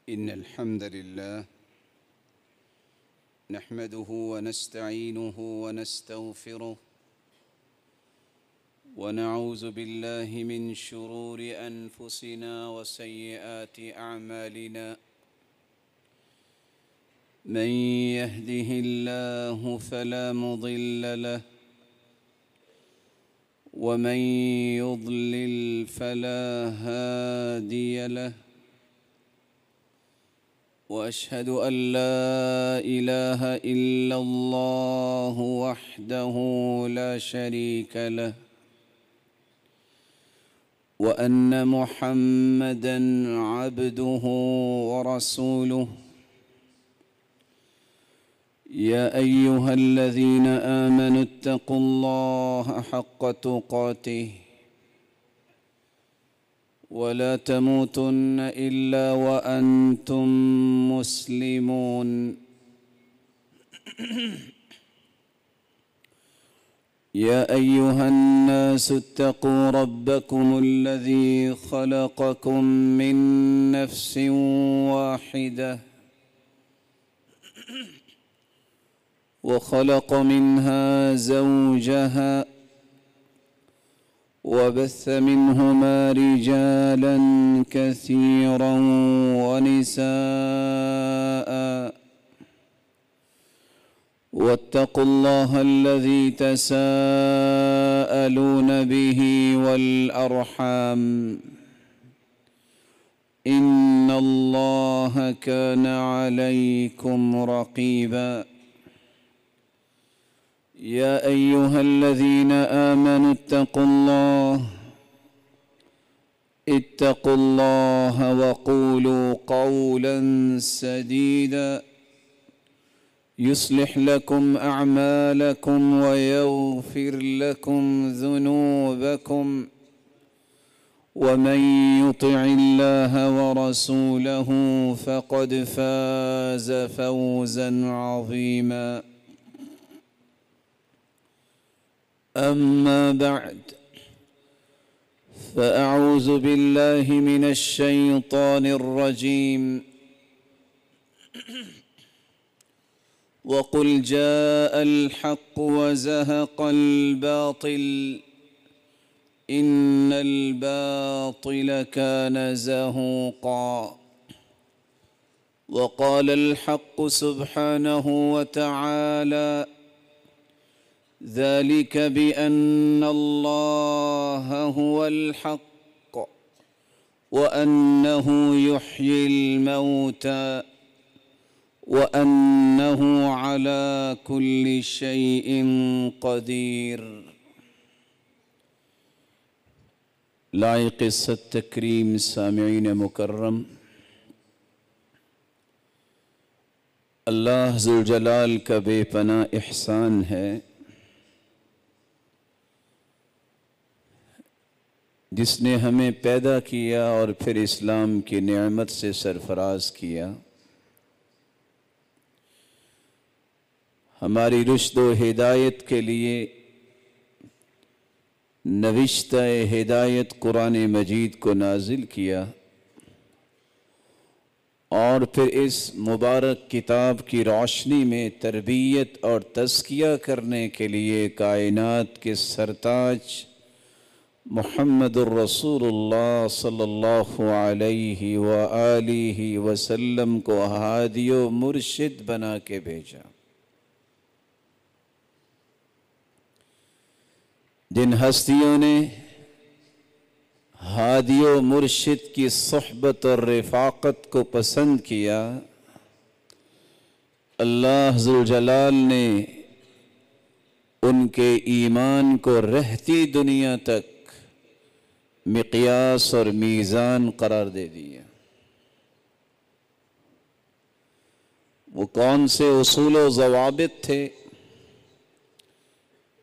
إن الحمد لله نحمده ونستعينه ونستغفره ونعوذ بالله من شرور أنفسنا وسيئات أعمالنا من يهده الله فلا مضل له ومن يضلل فلا هادي له وأشهد أن لا إله إلا الله وحده لا شريك له وأن محمدًا عبده ورسوله يا أيها الذين آمنوا اتقوا الله حق تقاته ولا تموتن إلا وأنتم مسلمون يا أيها الناس اتقوا ربكم الذي خلقكم من نفس واحدة وخلق منها زوجها وبث منهما رجالا كثيرا ونساء واتقوا الله الذي تساءلون به والأرحام إن الله كان عليكم رقيبا يا أيها الذين آمنوا اتقوا الله وقولوا قولا سديدا يصلح لكم أعمالكم ويغفر لكم ذنوبكم ومن يطع الله ورسوله فقد فاز فوزا عظيما أما بعد فأعوذ بالله من الشيطان الرجيم وقل جاء الحق وزهق الباطل إن الباطل كان زهوقا وقال الحق سبحانه وتعالى ذلك بأن الله هو الحق وأنه يحيي الموتى وأنه على كل شيء قدير لائق عزت تکریم سامعین مکرم، اللہ ذوالجلال کا بے پناہ احسان ہے جس نے ہمیں پیدا کیا اور پھر اسلام کی نعمت سے سرفراز کیا، ہماری رشد و ہدایت کے لیے نوشتہ ہدایت قرآن مجید کو نازل کیا اور پھر اس مبارک کتاب کی روشنی میں تربیت اور تزکیہ کرنے کے لیے کائنات کے سرتاج محمد الرسول اللہ صلی اللہ علیہ وآلہ وسلم کو ہادی و مرشد بنا کے بھیجا۔ جن ہستیوں نے ہادی و مرشد کی صحبت اور رفاقت کو پسند کیا، اللہ ذوالجلال نے ان کے ایمان کو رہتی دنیا تک مقیاس اور میزان قرار دے دیا۔ وہ کون سے اصول و ضوابط تھے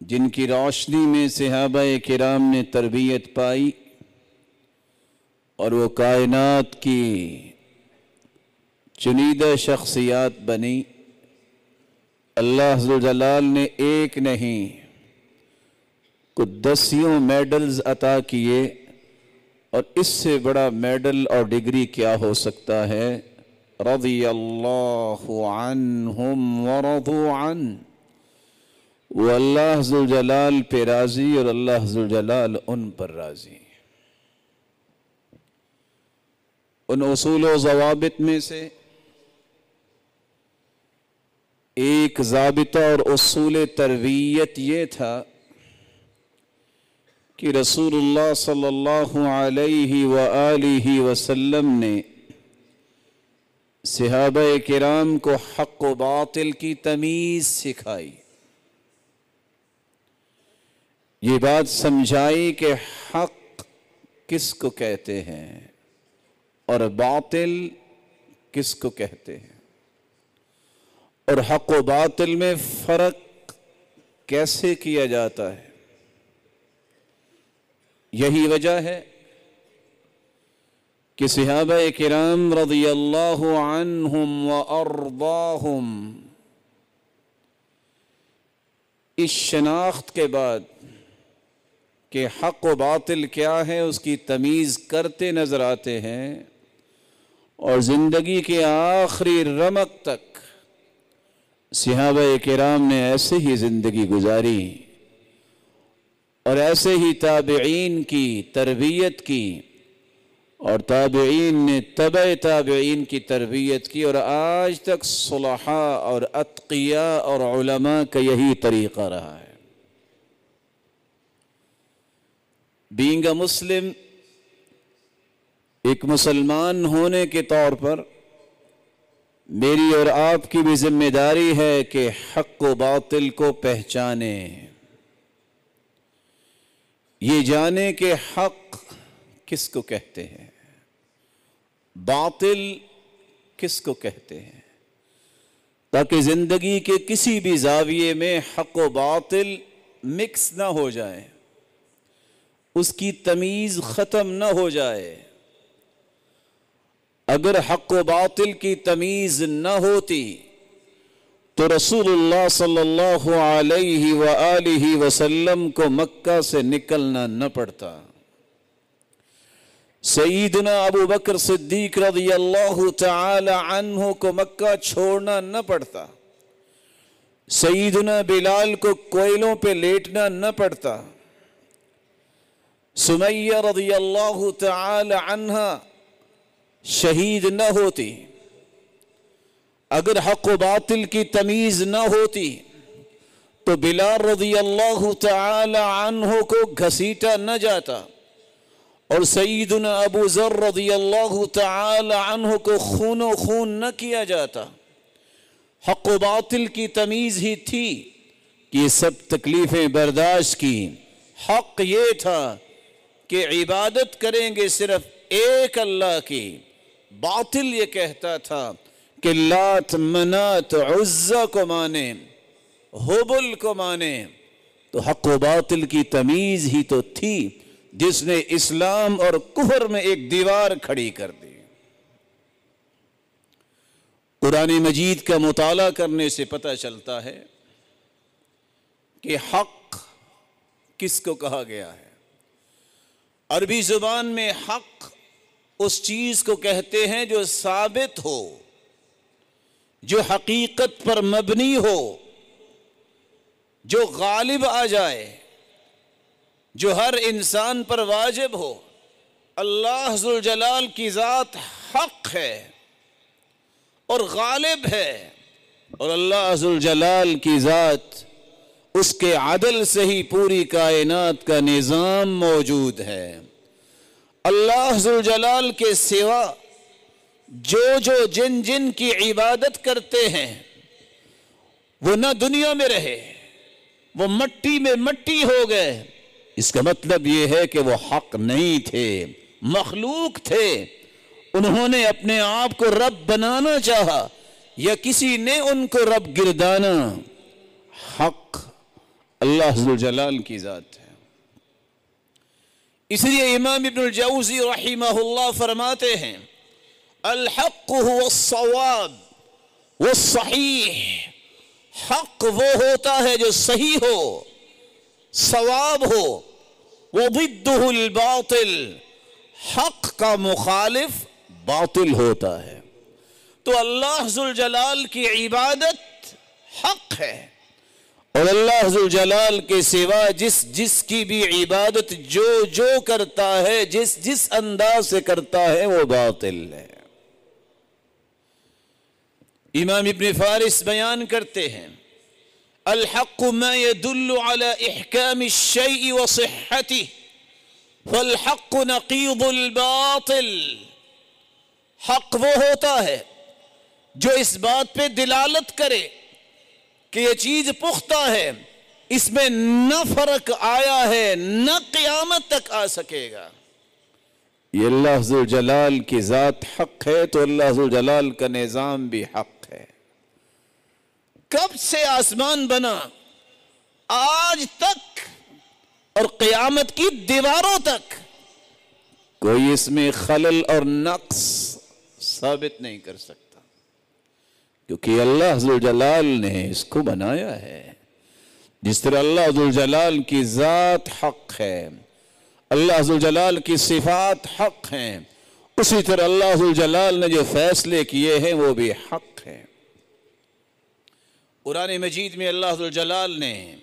جن کی روشنی میں صحابہ کرام نے تربیت پائی اور وہ کائنات کی چنیدہ شخصیات بنی؟ اللہ ذوالجلال نے ایک نہیں کچھ دسیوں میڈلز عطا کیے، اور اس سے بڑا میڈل اور ڈگری کیا ہو سکتا ہے رضی اللہ عنہم ورضوا عنہ، وہ اللہ ذوالجلال پہ راضی اور اللہ ذوالجلال ان پر راضی۔ ان اصول و ضوابط میں سے ایک ضابطہ اور اصول تربیت یہ تھا کہ رسول اللہ صلی اللہ علیہ وآلہ وسلم نے صحابہ کرام کو حق و باطل کی تمیز سکھائی، یہ بات سمجھائی کہ حق کس کو کہتے ہیں اور باطل کس کو کہتے ہیں، اور حق و باطل میں فرق کیسے کیا جاتا ہے۔ یہی وجہ ہے کہ صحابہ کرام رضی اللہ عنہم وارضاہم اس شناخت کے بعد کہ حق و باطل کیا ہے اس کی تمیز کرتے نظر آتے ہیں، اور زندگی کے آخری رمق تک صحابہ کرام نے ایسے ہی زندگی گزاری اور ایسے ہی تابعین کی تربیت کی، اور تابعین نے تبع تابعین کی تربیت کی، اور آج تک صلحاء اور اتقیاء اور علماء کا یہی طریقہ رہا ہے۔ بینگ اے مسلم، ایک مسلمان ہونے کے طور پر میری اور آپ کی بھی ذمہ داری ہے کہ حق و باطل کو پہچانیں، یہ جانیں کہ حق کس کو کہتے ہیں، باطل کس کو کہتے ہیں، تاکہ زندگی کے کسی بھی زاویے میں حق و باطل مکس نہ ہو جائے، اس کی تمیز ختم نہ ہو جائے۔ اگر حق و باطل کی تمیز نہ ہوتی تو رسول اللہ صلی اللہ علیہ وآلہ وسلم کو مکہ سے نکلنا نہ پڑتا، سیدنا ابو بکر صدیق رضی اللہ تعالی عنہ کو مکہ چھوڑنا نہ پڑتا، سیدنا بلال کو کوئلوں پہ لیٹنا نہ پڑتا، سمیہ رضی اللہ تعالی عنہ شہید نہ ہوتی۔ اگر حق و باطل کی تمیز نہ ہوتی تو بلال رضی اللہ تعالی عنہ کو گھسیٹا نہ جاتا، اور سیدنا ابو ذر رضی اللہ تعالی عنہ کو خون و خون نہ کیا جاتا۔ حق و باطل کی تمیز ہی تھی کہ یہ سب تکلیفیں برداشت کی۔ حق یہ تھا کہ عبادت کریں گے صرف ایک اللہ کی، باطل یہ کہتا تھا کہ لات منات عزہ کو مانے، ہبل کو مانے۔ تو حق و باطل کی تمیز ہی تو تھی جس نے اسلام اور کفر میں ایک دیوار کھڑی کر دی۔ قرآن مجید کا مطالعہ کرنے سے پتہ چلتا ہے کہ حق کس کو کہا گیا ہے۔ عربی زبان میں حق اس چیز کو کہتے ہیں جو ثابت ہو، جو حقیقت پر مبنی ہو، جو غالب آ جائے، جو ہر انسان پر واجب ہو۔ اللہ ذوالجلال کی ذات حق ہے اور غالب ہے، اور اللہ ذوالجلال کی ذات، اس کے عدل سے ہی پوری کائنات کا نظام موجود ہے۔ اللہ ذوالجلال کے سوا جو جن جن کی عبادت کرتے ہیں وہ نہ دنیا میں رہے، وہ مٹی میں مٹی ہو گئے۔ اس کا مطلب یہ ہے کہ وہ حق نہیں تھے، مخلوق تھے۔ انہوں نے اپنے آپ کو رب بنانا چاہا یا کسی نے ان کو رب گردانا۔ حق اللہ ذوالجلال کی ذات ہے۔ اس لیے امام ابن الجوزی رحمہ اللہ فرماتے ہیں الحق هو الصواب والصحیح، حق وہ ہوتا ہے جو صحیح ہو، صواب ہو، وضدہ الباطل، حق کا مخالف باطل ہوتا ہے۔ تو اللہ ذوالجلال کی عبادت حق ہے، اور اللہ ذوالجلال کے سوا جس کی بھی عبادت جو کرتا ہے، جس انداز سے کرتا ہے، وہ باطل ہے۔ امام ابن فارس بیان کرتے ہیں، الحق ما يدل على احکام الشیء وصحته فالحق نقیض الباطل۔ حق وہ ہوتا ہے جو اس بات پہ دلالت کرے کہ یہ چیز پختہ ہے، اس میں نہ فرق آیا ہے نہ قیامت تک آ سکے گا۔ یہ اللہ ذوالجلال کی ذات حق ہے تو اللہ ذوالجلال کا نظام بھی حق ہے۔ کب سے آسمان بنا آج تک اور قیامت کی دیواروں تک کوئی اس میں خلل اور نقص ثابت نہیں کر سکتا، کیونکہ اللہ ذوالجلال نے اس کو بنایا ہے۔ جس طرح اللہ ذوالجلال کی ذات حق ہے، اللہ ذوالجلال کی صفات حق ہیں، اسی طرح اللہ ذوالجلال نے جو فیصلے کیے ہیں وہ بھی حق ہیں۔ قرآن مجید میں اللہ ذوالجلال نے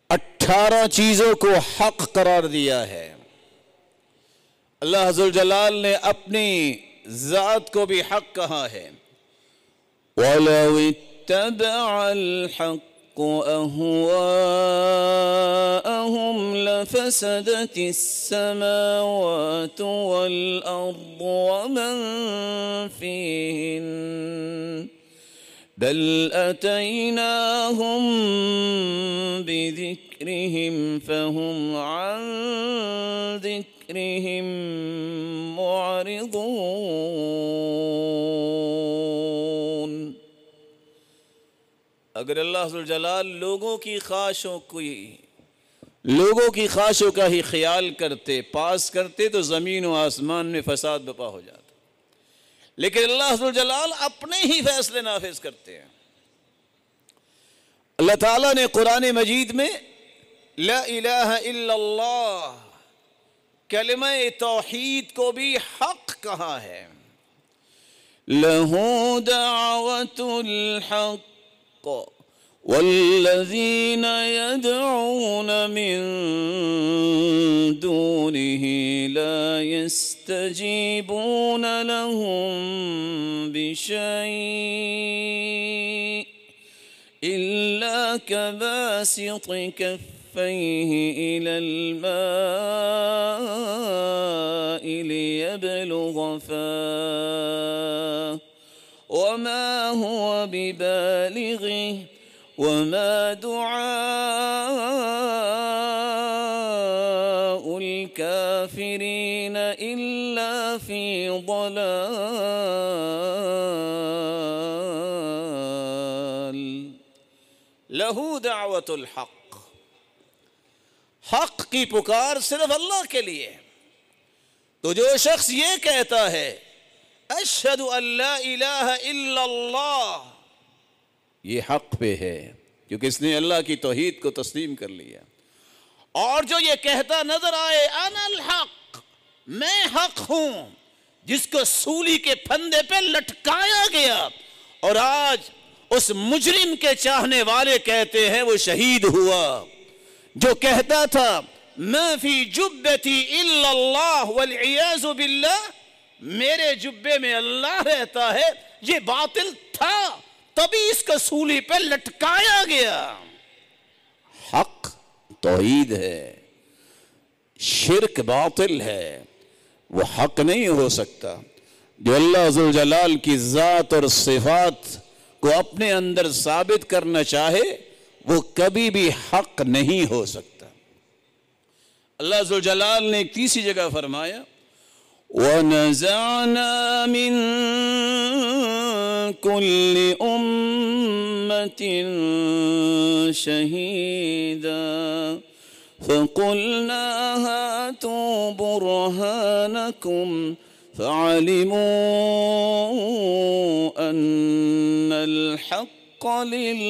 18 چیزوں کو حق قرار دیا ہے۔ اللہ ذوالجلال نے اپنی ذات کو بھی حق کہا ہے، وَلَوِ اتَّبَعَ الْحَقُّ أَهْوَاءَهُمْ لَفَسَدَتِ السَّمَاوَاتُ وَالْأَرْضُ وَمَنْ فِيهِنَّ بل أتيناهم بذكرهم فهم عن ذكرهم معرضون۔ اگر اللہ ذوالجلال لوگوں کی خواہشوں کا ہی خیال کرتے، پاس کرتے، تو زمین و آسمان میں فساد برپا ہو جاتا، لیکن اللہ ذوالجلال اپنے ہی فیصلے نافذ کرتے ہیں۔ اللہ تعالیٰ نے قرآن مجید میں لا الہ الا اللہ کلمہ توحید کو بھی حق کہا ہے۔ لَهُ دَعْوَةُ الْحَقِّ وَالَّذِينَ يَدْعُونَ مِن دُونِهِ لَا يَسْتَجِيبُونَ لَهُم بِشَيْءٍ إِلَّا كَبَاسِطِ كَفَّيْهِ إِلَى الْمَاءِ لِيَبْلُغَ فَاهُ وَمَا هُوَ بِبَالِغِهِ وَمَا دُعَاءُ الْكَافِرِينَ إِلَّا فِي ضَلَالٍ۔ لَهُ دعوت الحق، حق کی پکار صرف اللہ کے لیے۔ تو جو شخص یہ کہتا ہے اشہد ان لا الہ الا اللہ، یہ حق پہ ہے کیونکہ اس نے اللہ کی توحید کو تسلیم کر لیا۔ اور جو یہ کہتا نظر آئے انا الحق، میں حق ہوں، جس کو سولی کے پھندے پہ لٹکایا گیا، اور آج اس مجرم کے چاہنے والے کہتے ہیں وہ شہید ہوا۔ جو کہتا تھا ما فی جبتی الا اللہ والعیاذ باللہ، میرے جبے میں اللہ رہتا ہے، یہ باطل تھا، تبھی اس کو سولی پہ لٹکایا گیا۔ حق توحید ہے، شرک باطل ہے، وہ حق نہیں ہو سکتا۔ جو اللہ ذوالجلال کی ذات اور صفات کو اپنے اندر ثابت کرنا چاہے وہ کبھی بھی حق نہیں ہو سکتا۔ اللہ ذوالجلال نے ایک تیسری جگہ فرمایا وَنَزَعْنَا مِن كُلِّ أُمَّةٍ شَهِيدًا فَقُلْنَا هَاتُوا بُرْهَانَكُمْ فَعَلِمُوا أَنَّ الْحَقَّ لِلَّهِ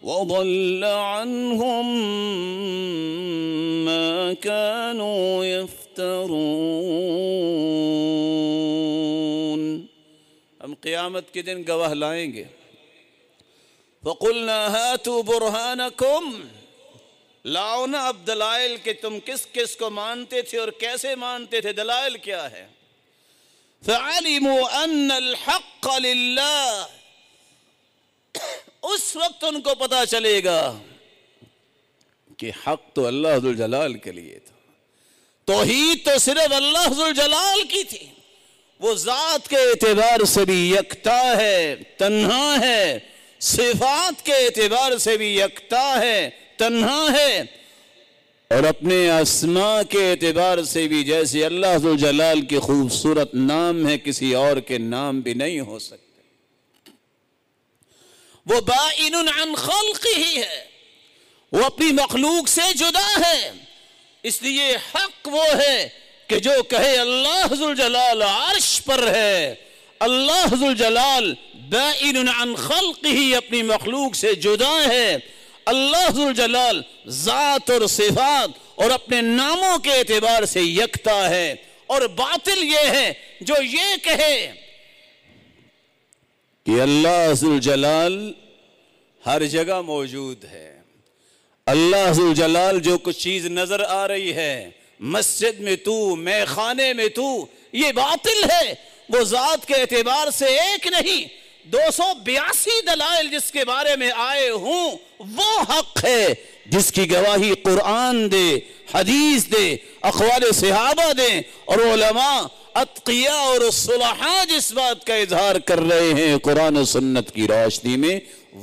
وَضَلَّ عَنْهُمْ مَا كَانُوا يَفْتَرُونَ۔ يفترون. ہم قیامت کے دن گواہ لائیں گے. فَقُلْنَا هَاتُوا بُرْهَانَكُمْ، لاؤ نا اب دلائل کہ تم کس کس کو مانتے تھے اور کیسے مانتے تھے، دلائل کیا ہے. فَعَلِمُوا أَنَّ الْحَقَّ لِلَّهِ، اس وقت ان کو پتا چلے گا کہ حق تو اللہ ذوالجلال کے لیے تھا. توحید تو صرف اللہ ذوالجلال کی تھی. وہ ذات کے اعتبار سے بھی یکتا ہے، تنہا ہے، صفات کے اعتبار سے بھی یکتا ہے، تنہا ہے، اور اپنے اسماء کے اعتبار سے بھی جیسے اللہ ذوالجلال کی خوبصورت نام ہے، کسی اور کے نام بھی نہیں ہو سکتے. وہ بائن عن خلقہ ہے، وہ اپنی مخلوق سے جدا ہے. اس لیے حق وہ ہے کہ جو کہے اللہ ذوالجلال عرش پر ہے، اللہ ذوالجلال بائن عن خلقہ اپنی مخلوق سے جدا ہے، اللہ ذوالجلال ذات اور صفات اور اپنے ناموں کے اعتبار سے یکتا ہے. اور باطل یہ ہے جو یہ کہے کہ اللہ ذوالجلال ہر جگہ موجود ہے. اللہ ذوالجلال جو کچھ چیز نظر آ رہی ہے، مسجد میں تو، میں خانے میں تو، یہ باطل ہے. وہ ذات کے اعتبار سے ایک نہیں، 282 دلائل جس کے بارے میں آئے ہوں وہ حق ہے، جس کی گواہی قرآن دے، حدیث دے، اقوال صحابہ دیں، اور علماء اتقیاء اور صلحاء جس بات کا اظہار کر رہے ہیں قرآن و سنت کی روشنی میں،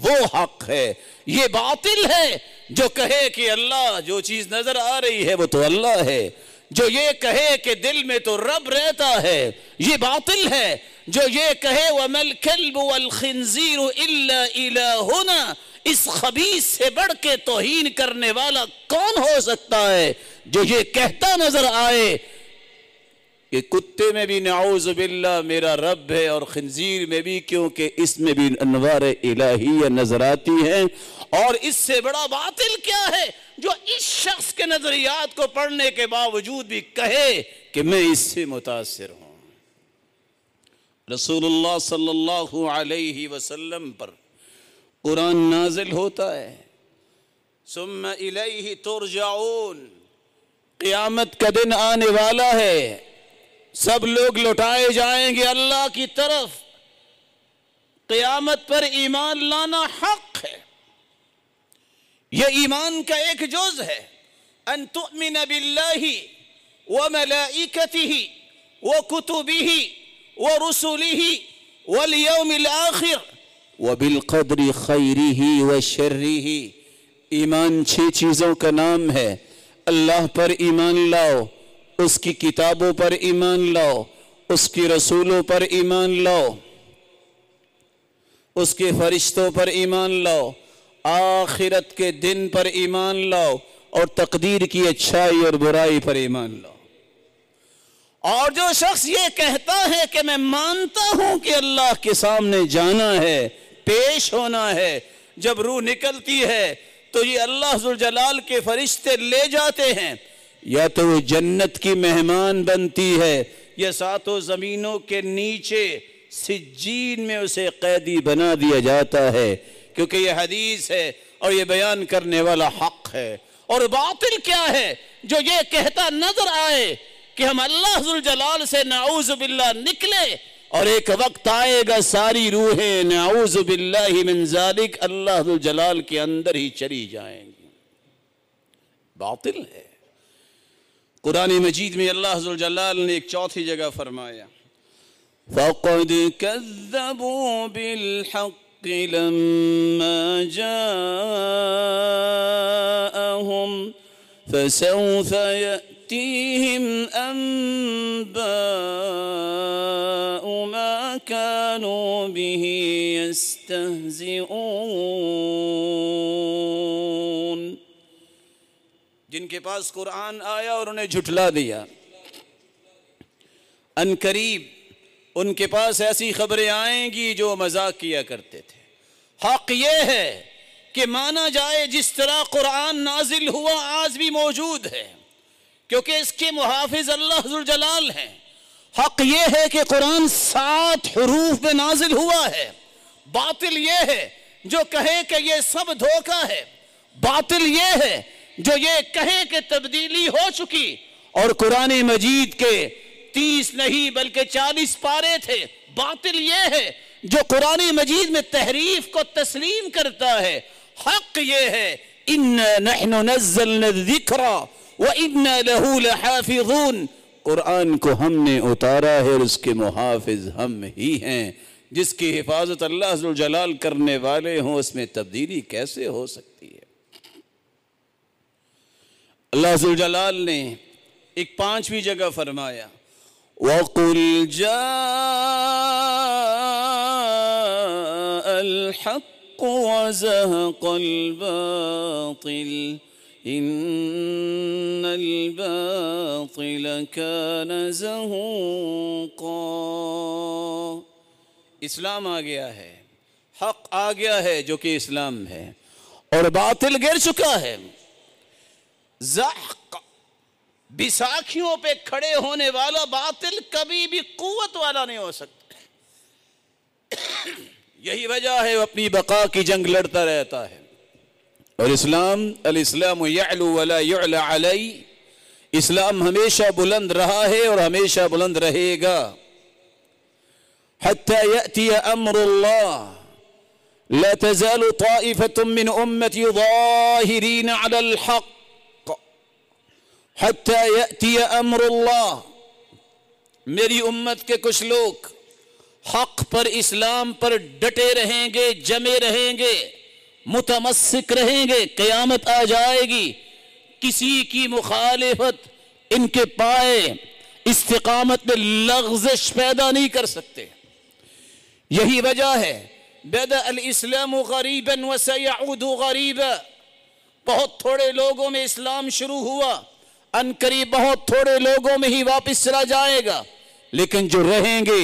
وہ حق ہے. یہ باطل ہے جو کہے کہ اللہ جو چیز نظر آ رہی ہے وہ تو اللہ ہے، جو یہ کہے کہ دل میں تو رب رہتا ہے یہ باطل ہے، جو یہ کہے وَمَا الْكَلْبُ وَالْخِنْزِيرُ إِلَّا إِلَٰهُنَا، اس خبیث سے بڑھ کے توہین کرنے والا کون ہو سکتا ہے جو یہ کہتا نظر آئے کہ کتے میں بھی نعوذ باللہ میرا رب ہے، اور خنزیر میں بھی، کیونکہ اس میں بھی انوار الہیہ نظر آتی ہیں. اور اس سے بڑا باطل کیا ہے جو اس شخص کے نظریات کو پڑھنے کے باوجود بھی کہے کہ میں اس سے متاثر ہوں. رسول اللہ صلی اللہ علیہ وسلم پر قرآن نازل ہوتا ہے، ثم الیہ ترجعون، قیامت کا دن آنے والا ہے، سب لوگ لوٹائے جائیں گے اللہ کی طرف. قیامت پر ایمان لانا حق ہے، یہ ایمان کا ایک جز ہے. ان تؤمن باللہ وملائکتہ وکتبہ ورسلہ والیوم الآخر وبالقدر خیرہ وشرہ. ایمان 6 چیزوں کا نام ہے. اللہ پر ایمان لاؤ، اس کی کتابوں پر ایمان لاؤ، اس کی رسولوں پر ایمان لاؤ، اس کے فرشتوں پر ایمان لاؤ، آخرت کے دن پر ایمان لاؤ، اور تقدیر کی اچھائی اور برائی پر ایمان لاؤ. اور جو شخص یہ کہتا ہے کہ میں مانتا ہوں کہ اللہ کے سامنے جانا ہے، پیش ہونا ہے، جب روح نکلتی ہے تو یہ اللہ ذوالجلال کے فرشتے لے جاتے ہیں، یا تو وہ جنت کی مہمان بنتی ہے یا 7 زمینوں کے نیچے سجین میں اسے قیدی بنا دیا جاتا ہے، کیونکہ یہ حدیث ہے اور یہ بیان کرنے والا حق ہے. اور باطل کیا ہے جو یہ کہتا نظر آئے کہ ہم اللہ ذوالجلال سے نعوذ باللہ نکلے، اور ایک وقت آئے گا ساری روحیں نعوذ باللہ من ذالک اللہ ذوالجلال کے اندر ہی چلی جائیں گی. باطل ہے. قرآن مجید میں اللہ ذوالجلال نے ایک 4تھی جگہ فرمایا فَقَدْ كَذَّبُوا بِالْحَقِّ لَمَّا جَاءَهُمْ فَسَوْفَ يَأْتِيهِمْ أَنْبَاءُ مَا كَانُوا بِهِ يَسْتَهْزِئُونَ. جن کے پاس قرآن آیا اور انہیں جھٹلا دیا، ان قریب ان کے پاس ایسی خبریں آئیں گی جو مذاق کیا کرتے تھے. حق یہ ہے کہ مانا جائے جس طرح قرآن نازل ہوا آج بھی موجود ہے، کیونکہ اس کے محافظ اللہ ذوالجلال ہیں۔ حق یہ ہے کہ قرآن 7 حروف میں نازل ہوا ہے، باطل یہ ہے جو کہے کہ یہ سب دھوکہ ہے، باطل یہ ہے جو یہ کہے کہ تبدیلی ہو چکی، اور قرآن مجید کے 30 نہیں بلکہ 40 پارے تھے۔ باطل یہ ہے جو قرآن مجید میں تحریف کو تسلیم کرتا ہے۔ حق یہ ہے اِنَّا نَحْنُ نَزَّلْنَا الذِّكْرَ وَإِنَّا لَهُ لَحَافِظُونَ، قرآن کو ہم نے اتارا ہے اور اس کے محافظ ہم ہی ہیں۔ جس کی حفاظت اللہ ذوالجلال کرنے والے ہوں، اس میں تبدیلی کیسے ہو سکتی ہے؟ اللہ ذوالجلال نے ایک 5ویں جگہ فرمایا وَقُلْ جَاءَ الْحَقُّ وَزَهَقَ الْبَاطِلُ إِنَّ الْبَاطِلَ كَانَ زَهُوقًا۔ اسلام آ گیا ہے، حق آ گیا ہے جو کہ اسلام ہے، اور باطل گر چکا ہے۔ زحق، بیساکھیوں پہ کھڑے ہونے والا باطل کبھی بھی قوت والا نہیں ہو سکتا۔ یہی وجہ ہے وہ اپنی بقا کی جنگ لڑتا رہتا ہے۔ اور الاسلام یعلو ولا یعلى علی، اسلام ہمیشہ بلند رہا ہے اور ہمیشہ بلند رہے گا۔ حتی یأتی امر اللہ لا تزال طائفة من امتی ظاہرین علی الحق حتی یأتی امر اللہ، میری امت کے کچھ لوگ حق پر، اسلام پر ڈٹے رہیں گے، جمے رہیں گے، متمسک رہیں گے، قیامت آ جائے گی، کسی کی مخالفت ان کے پائے استقامت میں لغزش پیدا نہیں کر سکتے۔ یہی وجہ ہے بدأ الاسلام غریبا وسيعود غریبا، بہت تھوڑے لوگوں میں اسلام شروع ہوا، عنقریب بہت تھوڑے لوگوں میں ہی واپس چلا جائے گا، لیکن جو رہیں گے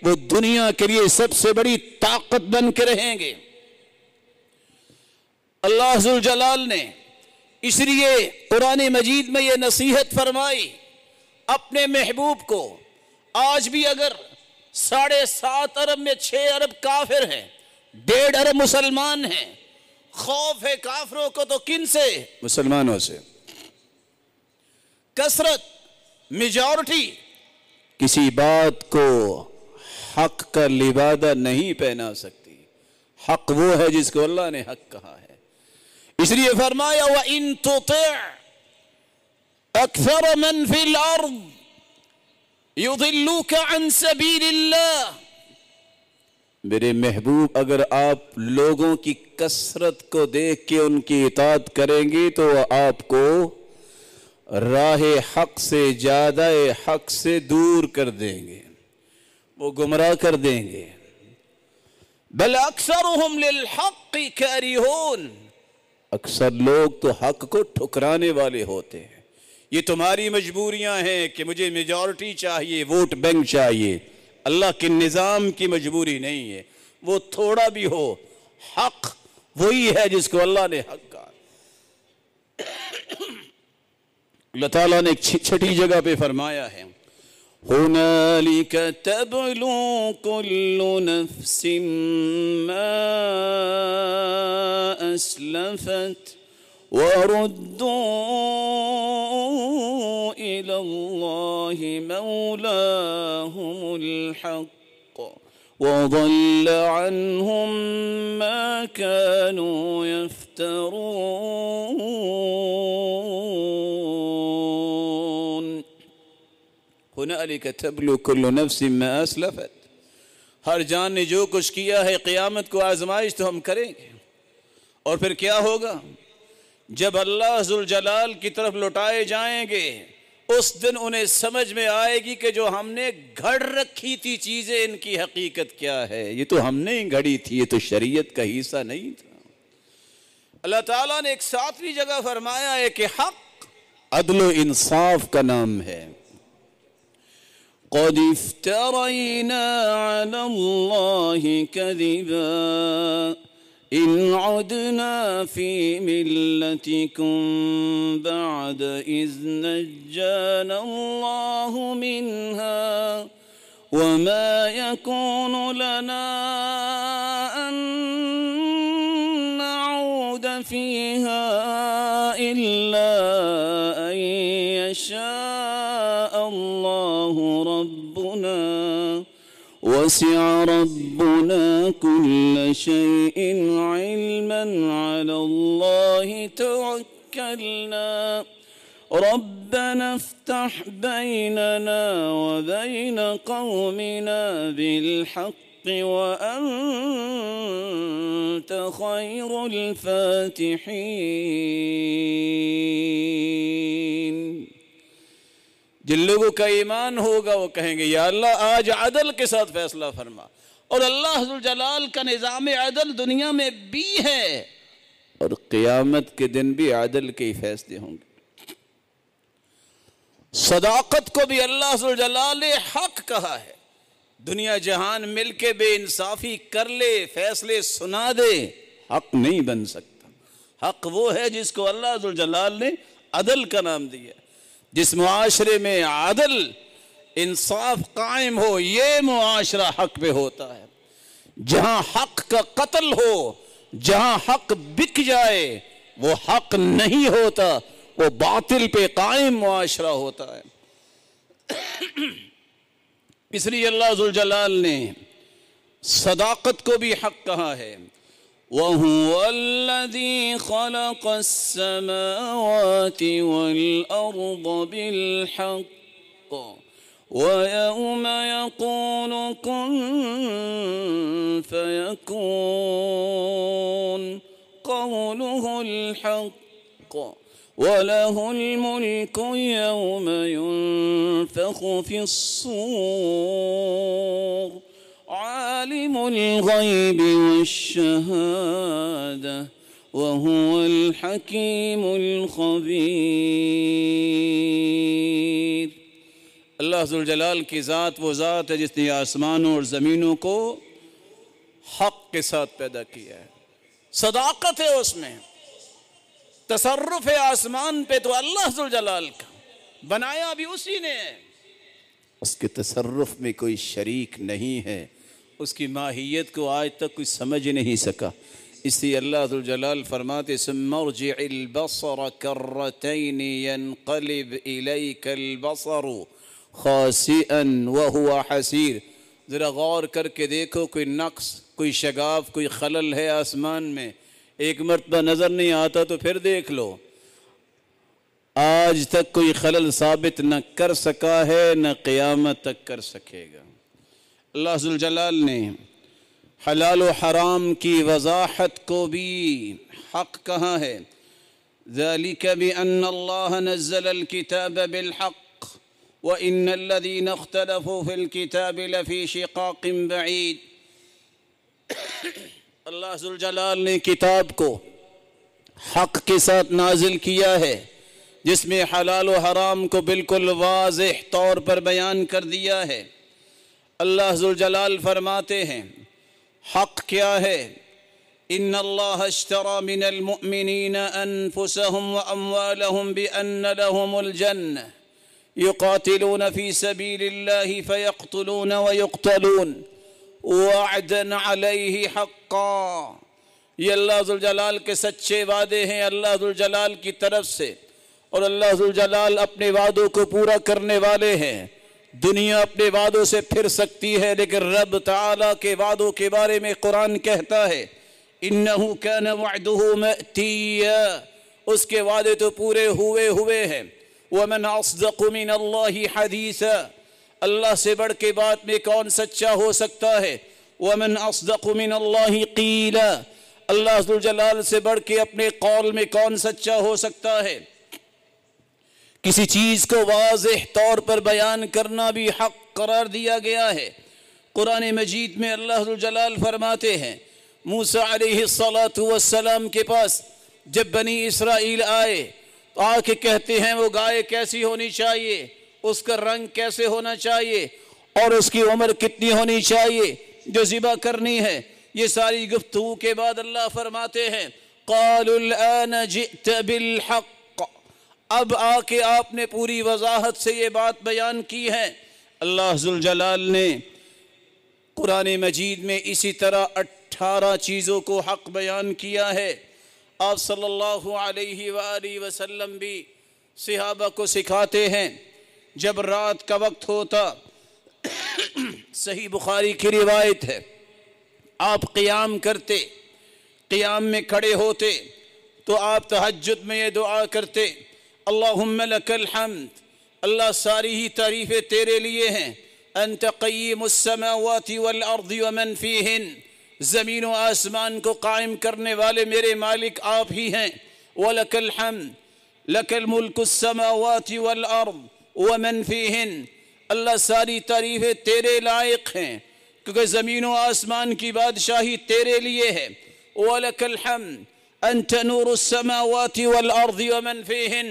وہ دنیا کے لیے سب سے بڑی طاقت بن کے رہیں گے۔ اللہ ذوالجلال نے اس لیے قرآن مجید میں یہ نصیحت فرمائی اپنے محبوب کو۔ آج بھی اگر 7.5 ارب میں 6 ارب کافر ہیں، 1.5 ارب مسلمان ہیں، خوف ہے کافروں کو تو کن سے؟ مسلمانوں سے۔ کثرت، میجورٹی کسی بات کو حق کا لبادہ نہیں پہنا سکتی۔ حق وہ ہے جس کو اللہ نے حق کہا ہے۔ اس لیے فرمایا وَإِن تُطِعْ أَكْثَرَ مَنْ فِي الْأَرْضِ يُضِلُّوكَ عَنْ سَبِيلِ اللَّهِ، میرے محبوب اگر آپ لوگوں کی کثرت کو دیکھ کے ان کی اطاعت کریں گے تو وہ آپ کو راہ حق سے، زیادہ حق سے دور کر دیں گے، وہ گمراہ کر دیں گے۔ بل اکثرهم للحق کارہون، اکثر لوگ تو حق کو ٹھکرانے والے ہوتے ہیں۔ یہ تمہاری مجبوریاں ہیں کہ مجھے میجورٹی چاہیے، ووٹ بینک چاہیے، اللہ کے نظام کی مجبوری نہیں ہے، وہ تھوڑا بھی ہو، حق وہی ہے جس کو اللہ نے حق کہا۔ اللہ تعالیٰ نے ایک 6ٹھی جگہ پہ فرمایا ہے هُنَالِكَ تَبْلُو كُلُّ نَفْسٍ مَا أَسْلَفَتْ وَرُدُّوا إِلَى اللَّهِ مَوْلَاهُمُ الْحَقِّ وَضَلَّ عَنْهُمْ مَا كَانُوا يَفْتَرُونَ۔ هُنَالِكَ تَبْلُو كُلُّ نَفْسٍ مَا أَسْلَفَتْ، ہر جان نے جو کچھ کیا ہے، قیامت کو آزمائش تو ہم کریں گے۔ اور پھر کیا ہوگا؟ جب اللہ ذوالجلال کی طرف لوٹائے جائیں گے، اس دن انہیں سمجھ میں آئے گی کہ جو ہم نے گھڑ رکھی تھی چیزیں، ان کی حقیقت کیا ہے۔ یہ تو ہم نے گھڑی تھی، یہ تو شریعت کا حصہ نہیں تھا۔ اللہ تعالیٰ نے ایک 7ویں جگہ فرمایا ہے کہ حق عدل و انصاف کا نام ہے۔ قد افترينا على الله كذبا إن عدنا في ملتكم بعد إذ نجانا الله منها وما يكون لنا أن نعود فيها إلا أن يشاء الله ربنا وسع ربنا كل شيء علما على الله توكلنا ربنا افتح بيننا وبين قومنا بالحق وأنت خير الفاتحين۔ جن لوگوں کا ایمان ہوگا وہ کہیں گے یا اللہ آج عدل کے ساتھ فیصلہ فرما، اور اللہ ذوالجلال کا نظام عدل دنیا میں بھی ہے اور قیامت کے دن بھی عدل کے ہی فیصلے ہوں گے۔ صداقت کو بھی اللہ ذوالجلال نے حق کہا ہے، دنیا جہان مل کے بے انصافی کر لے، فیصلے سنا دے، حق نہیں بن سکتا۔ حق وہ ہے جس کو اللہ ذوالجلال نے عدل کا نام دیا۔ جس معاشرے میں عدل انصاف قائم ہو یہ معاشرہ حق پہ ہوتا ہے۔ جہاں حق کا قتل ہو، جہاں حق بک جائے وہ حق نہیں ہوتا، وہ باطل پہ قائم معاشرہ ہوتا ہے۔ اس لیے اللہ ذوالجلال نے صداقت کو بھی حق کہا ہے۔ وَهُوَ الَّذِي خَلَقَ السَّمَاوَاتِ وَالْأَرْضَ بِالْحَقِّ وَيَوْمَ يَقُولُ كُن فَيَكُونُ قَوْلُهُ الْحَقُّ وَلَهُ الْمُلْكُ يَوْمَ يُنفَخُ فِي الصُّورِ عالم الغيب والشهادة وهو الحكيم الخبير۔ اللہ ذوالجلال کی ذات وہ ذات ہے جس نے آسمانوں اور زمینوں کو حق کے ساتھ پیدا کیا ہے۔ صداقت ہے اس میں، تصرف ہے آسمان پہ تو اللہ ذوالجلال کا، بنایا بھی اسی نے ہے، اس کے تصرف میں کوئی شریک نہیں ہے، اس کی ماہیت کو آج تک کوئی سمجھ نہیں سکا۔ اس لیے اللہ ذوالجلال فرماتے ثم ارجع البصر کرتین ينقلب الیک البصر خاسئا وهو حسیر۔ ذرا غور کر کے دیکھو کوئی نقص، کوئی شگاف، کوئی خلل ہے آسمان میں، ایک مرتبہ نظر نہیں آتا تو پھر دیکھ لو۔ آج تک کوئی خلل ثابت نہ کر سکا ہے نہ قیامت تک کر سکے گا۔ اللہ ذوالجلال نے حلال و حرام کی وضاحت کو بھی حق کہا ہے۔ ذَلِكَ بِأَنَّ اللَّهَ نَزَّلَ الْكِتَابَ بِالْحَقِّ وَإِنَّ الَّذِينَ اخْتَلَفُوا فِي الْكِتَابِ لَفِي شِقَاقٍ بَعِيدٍ۔ اللہ ذوالجلال نے کتاب کو حق کے ساتھ نازل کیا ہے، جس میں حلال و حرام کو بالکل واضح طور پر بیان کر دیا ہے۔ اللہ ذوالجلال فرماتے ہیں حق کیا ہے؟ ان اللہ اشترى من المؤمنین انفسهم واموالهم بان لهم الجنة يقاتلون في سبيل الله فيقتلون ويقتلون وعدا عليه حقا۔ یہ اللہ ذوالجلال کے سچے وعدے ہیں اللہ ذوالجلال کی طرف سے، اور اللہ ذوالجلال اپنے وعدوں کو پورا کرنے والے ہیں۔ دنیا اپنے وعدوں سے پھر سکتی ہے لیکن رب تعالیٰ کے وعدوں کے بارے میں قرآن کہتا ہے انہ کان وعدہ مأتیا، اس کے وعدے تو پورے ہوئے ہیں۔ ومن اصدق من اللہ حدیثا، اللہ سے بڑھ کے بات میں کون سچا ہو سکتا ہے؟ ومن اصدق من اللہ قیلا، اللہ ذوالجلال سے بڑھ کے اپنے قول میں کون سچا ہو سکتا ہے؟ کسی چیز کو واضح طور پر بیان کرنا بھی حق قرار دیا گیا ہے۔ قرآن مجید میں اللہ ذوالجلال فرماتے ہیں موسیٰ علیہ السلام کے پاس جب بنی اسرائیل آئے تو آ کے کہتے ہیں وہ گائے کیسی ہونی چاہیے، اس کا رنگ کیسے ہونا چاہیے اور اس کی عمر کتنی ہونی چاہیے جو ذبح کرنی ہے۔ یہ ساری گفتگو کے بعد اللہ فرماتے ہیں قالوا الآن جئت بالحق، اب آ کے آپ نے پوری وضاحت سے یہ بات بیان کی ہے۔ اللہ ذوالجلال نے قرآن مجید میں اسی طرح 18 چیزوں کو حق بیان کیا ہے۔ آپ صلی اللہ علیہ وآلہ وسلم بھی صحابہ کو سکھاتے ہیں جب رات کا وقت ہوتا، صحیح بخاری کی روایت ہے، آپ قیام کرتے، قیام میں کھڑے ہوتے تو آپ تہجد میں یہ دعا کرتے اللہم لک الحمد، اللہ ساری ہی تعریفیں تیرے لیے ہیں، انت قیم السماوات والارض ومن فیہن، زمین و آسمان کو قائم کرنے والے میرے مالک آپ ہی ہیں، ولک الحمد لک الملک السماوات والارض ومن فیہن، اللہ ساری تعریفیں تیرے لائق ہیں کیونکہ زمین و آسمان کی بادشاہی تیرے لیے ہے، وَلَكَ الْحَمْدُ أَنْتَ نُورُ السَّمَاوَاتِ وَالْأَرْضِ وَمَنْ فِيهِنْ،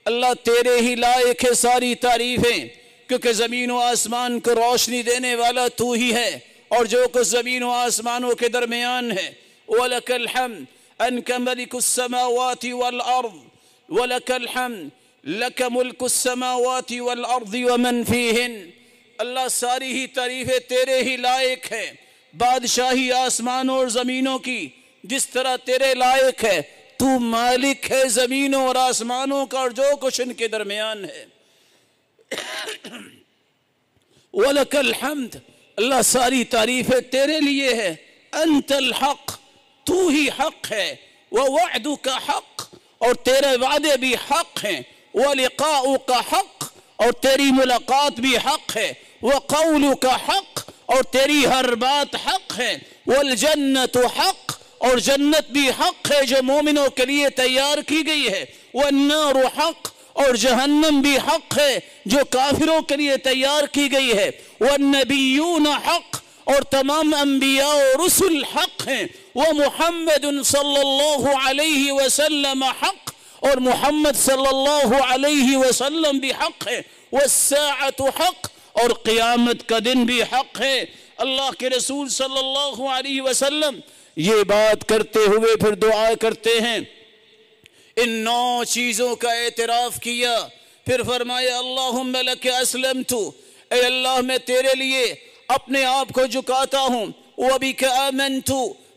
اللہ تیرے ہی لائق ہے ساری تعریفیں کیونکہ زمین و آسمان کو روشنی دینے والا تو ہی ہے اور جو کچھ زمین و آسمانوں کے درمیان ہے، وَلَكَ الْحَمْدُ أَنْكَ مَلِكُ السَّمَاوَاتِ وَالْأَرْضِ وَلَكَ الْحَمْدُ لَكَ مُلْكُ السَّمَاوَاتِ وَالْأَرْضِ وَمَنْ فِيهِنْ، اللہ ساری ہی تعریفیں تیرے ہی لائق ہے، بادشاہی آسمانوں اور زمینوں کی جس طرح تیرے لائق ہے، تو مالک ہے زمینوں اور آسمانوں کا اور جو کچھ ان کے درمیان ہے۔ وَلَكَ الْحَمْدُ، اللہ ساری تعریفیں تیرے لیے ہے، انت الحق، تو ہی حق ہے، وَوَعْدُكَ حق، اور تیرے وعدے بھی حق ہیں، وَلِقَاؤُكَ حق، اور تیری ملاقات بھی حق ہے، وَقَوْلُكَ حق، اور تیری ہر بات حق ہے، وَالْجَنَّةُ حق، اور جنت بھی حق ہے جو مومنوں کے لیے تیار کی گئی ہے، وَالنَّارُ حق، اور جہنم بھی حق ہے جو کافروں کے لیے تیار کی گئی ہے، وَالنَّبِيُّونَ حق، اور تمام انبیاء و رسل حق ہیں، وَمُحَمَّدٌ صلی اللہ علیہ وسلم حق، اور محمد صلی اللہ علیہ وسلم بھی حق ہے، وَالسَّاعَةُ حق، اور قیامت کا دن بھی حق ہے۔ اللہ کے رسول صلی اللہ علیہ وسلم یہ بات کرتے ہوئے پھر دعا کرتے ہیں، ان 9 چیزوں کا اعتراف کیا، پھر فرمایا اللہم لک اسلمت، اے اللہ میں تیرے لیے اپنے آپ کو جھکاتا ہوں، وبک آمنت،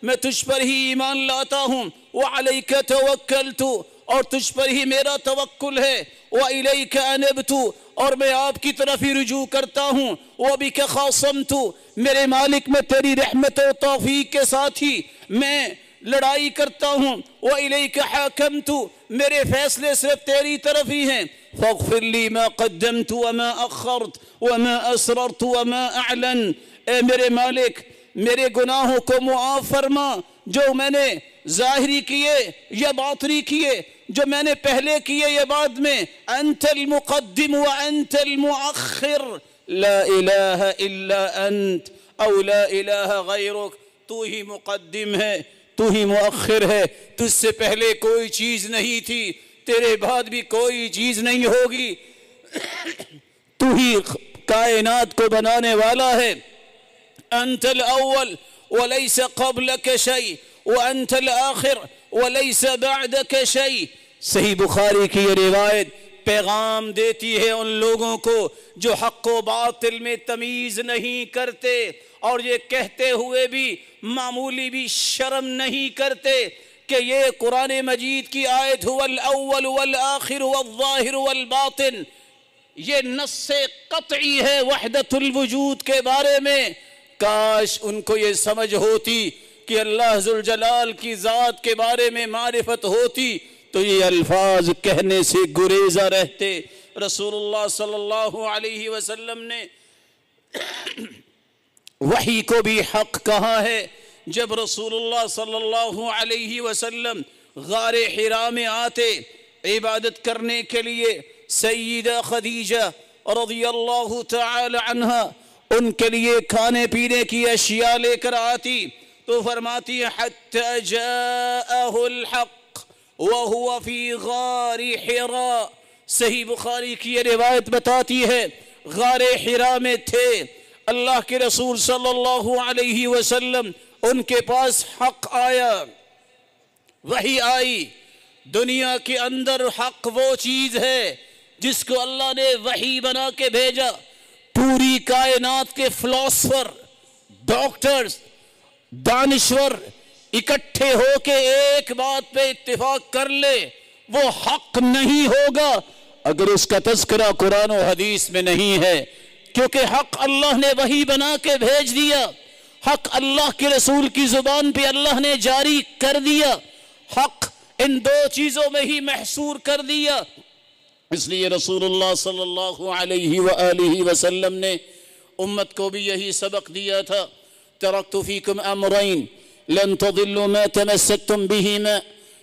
میں تجھ پر ہی ایمان لاتا ہوں، وعلیک توکلت، اور تجھ پر ہی میرا توکل ہے، وَإِلَيْكَ أَنَبْتُ، اور میں آپ کی طرف ہی رجوع کرتا ہوں، وَبِكَ خَاصَمْتُ، میرے مالک میں تیری رحمت و توفیق کے ساتھ ہی میں لڑائی کرتا ہوں، وَإِلَيْكَ حَاكَمْتُ، میرے فیصلے صرف تیری طرف ہی ہیں، فَاغْفِرْ لِي مَا قَدَّمْتُ وَمَا أَخَّرْتُ وَمَا أَسْرَرْتُ وَمَا أَعْلَنْتُ، اے میرے مالک میرے گناہوں کو معاف فرما جو میں نے ظاہری کیے یا باطنی کیے، جو میں نے پہلے کیے یا بعد میں، انت المقدم وانت المؤخر، لا الہ الا انت او لا الہ غیرک، تو ہی مقدم ہے تو ہی مؤخر ہے، تجھ سے پہلے کوئی چیز نہیں تھی، تیرے بعد بھی کوئی چیز نہیں ہوگی، تو ہی کائنات کو بنانے والا ہے، انت الاول وليس قبلك شيء وانت الاخر وليس بعدك شيء۔ صحیح بخاری کی یہ روایت پیغام دیتی ہے ان لوگوں کو جو حق و باطل میں تمیز نہیں کرتے اور یہ کہتے ہوئے بھی معمولی بھی شرم نہیں کرتے کہ یہ قرآن مجید کی آیت هو الاول والآخر والظاہر والباطن، یہ نص قطعی ہے وحدت الوجود کے بارے میں۔ کاش ان کو یہ سمجھ ہوتی کہ اللہ ذوالجلال کی ذات کے بارے میں معرفت ہوتی تو یہ الفاظ کہنے سے گریزہ رہتے۔ رسول اللہ صلی اللہ علیہ وسلم نے وحی کو بھی حق کہا ہے۔ جب رسول اللہ صلی اللہ علیہ وسلم غار حرا میں آتے عبادت کرنے کے لیے، سیدہ خدیجہ رضی اللہ تعالی عنہا ان کے لیے کھانے پینے کی اشیاء لے کر آتی تو فرماتی حتی جاءہ الحق وہو فی غار حرا۔ صحیح بخاری کی یہ روایت بتاتی ہے غار حرا میں تھے، اللہ کے رسول صلی اللہ علیہ وسلم ان کے پاس حق آیا، وحی آئی۔ دنیا کے اندر حق وہ چیز ہے جس کو اللہ نے وحی بنا کے بھیجا۔ پوری کائنات کے فلاسفر، ڈاکٹرز، دانشور اکٹھے ہو کے ایک بات پہ اتفاق کر لے، وہ حق نہیں ہوگا اگر اس کا تذکرہ قرآن و حدیث میں نہیں ہے، کیونکہ حق اللہ نے وحی بنا کے بھیج دیا، حق اللہ کے رسول کی زبان پہ اللہ نے جاری کر دیا، حق ان دو چیزوں میں ہی محصور کر دیا۔ اس لیے رسول اللہ صلی اللہ علیہ وآلہ وسلم نے امت کو بھی یہی سبق دیا تھا، ترکت فیکم امرین لن تضلوا ما تمسکتم بہما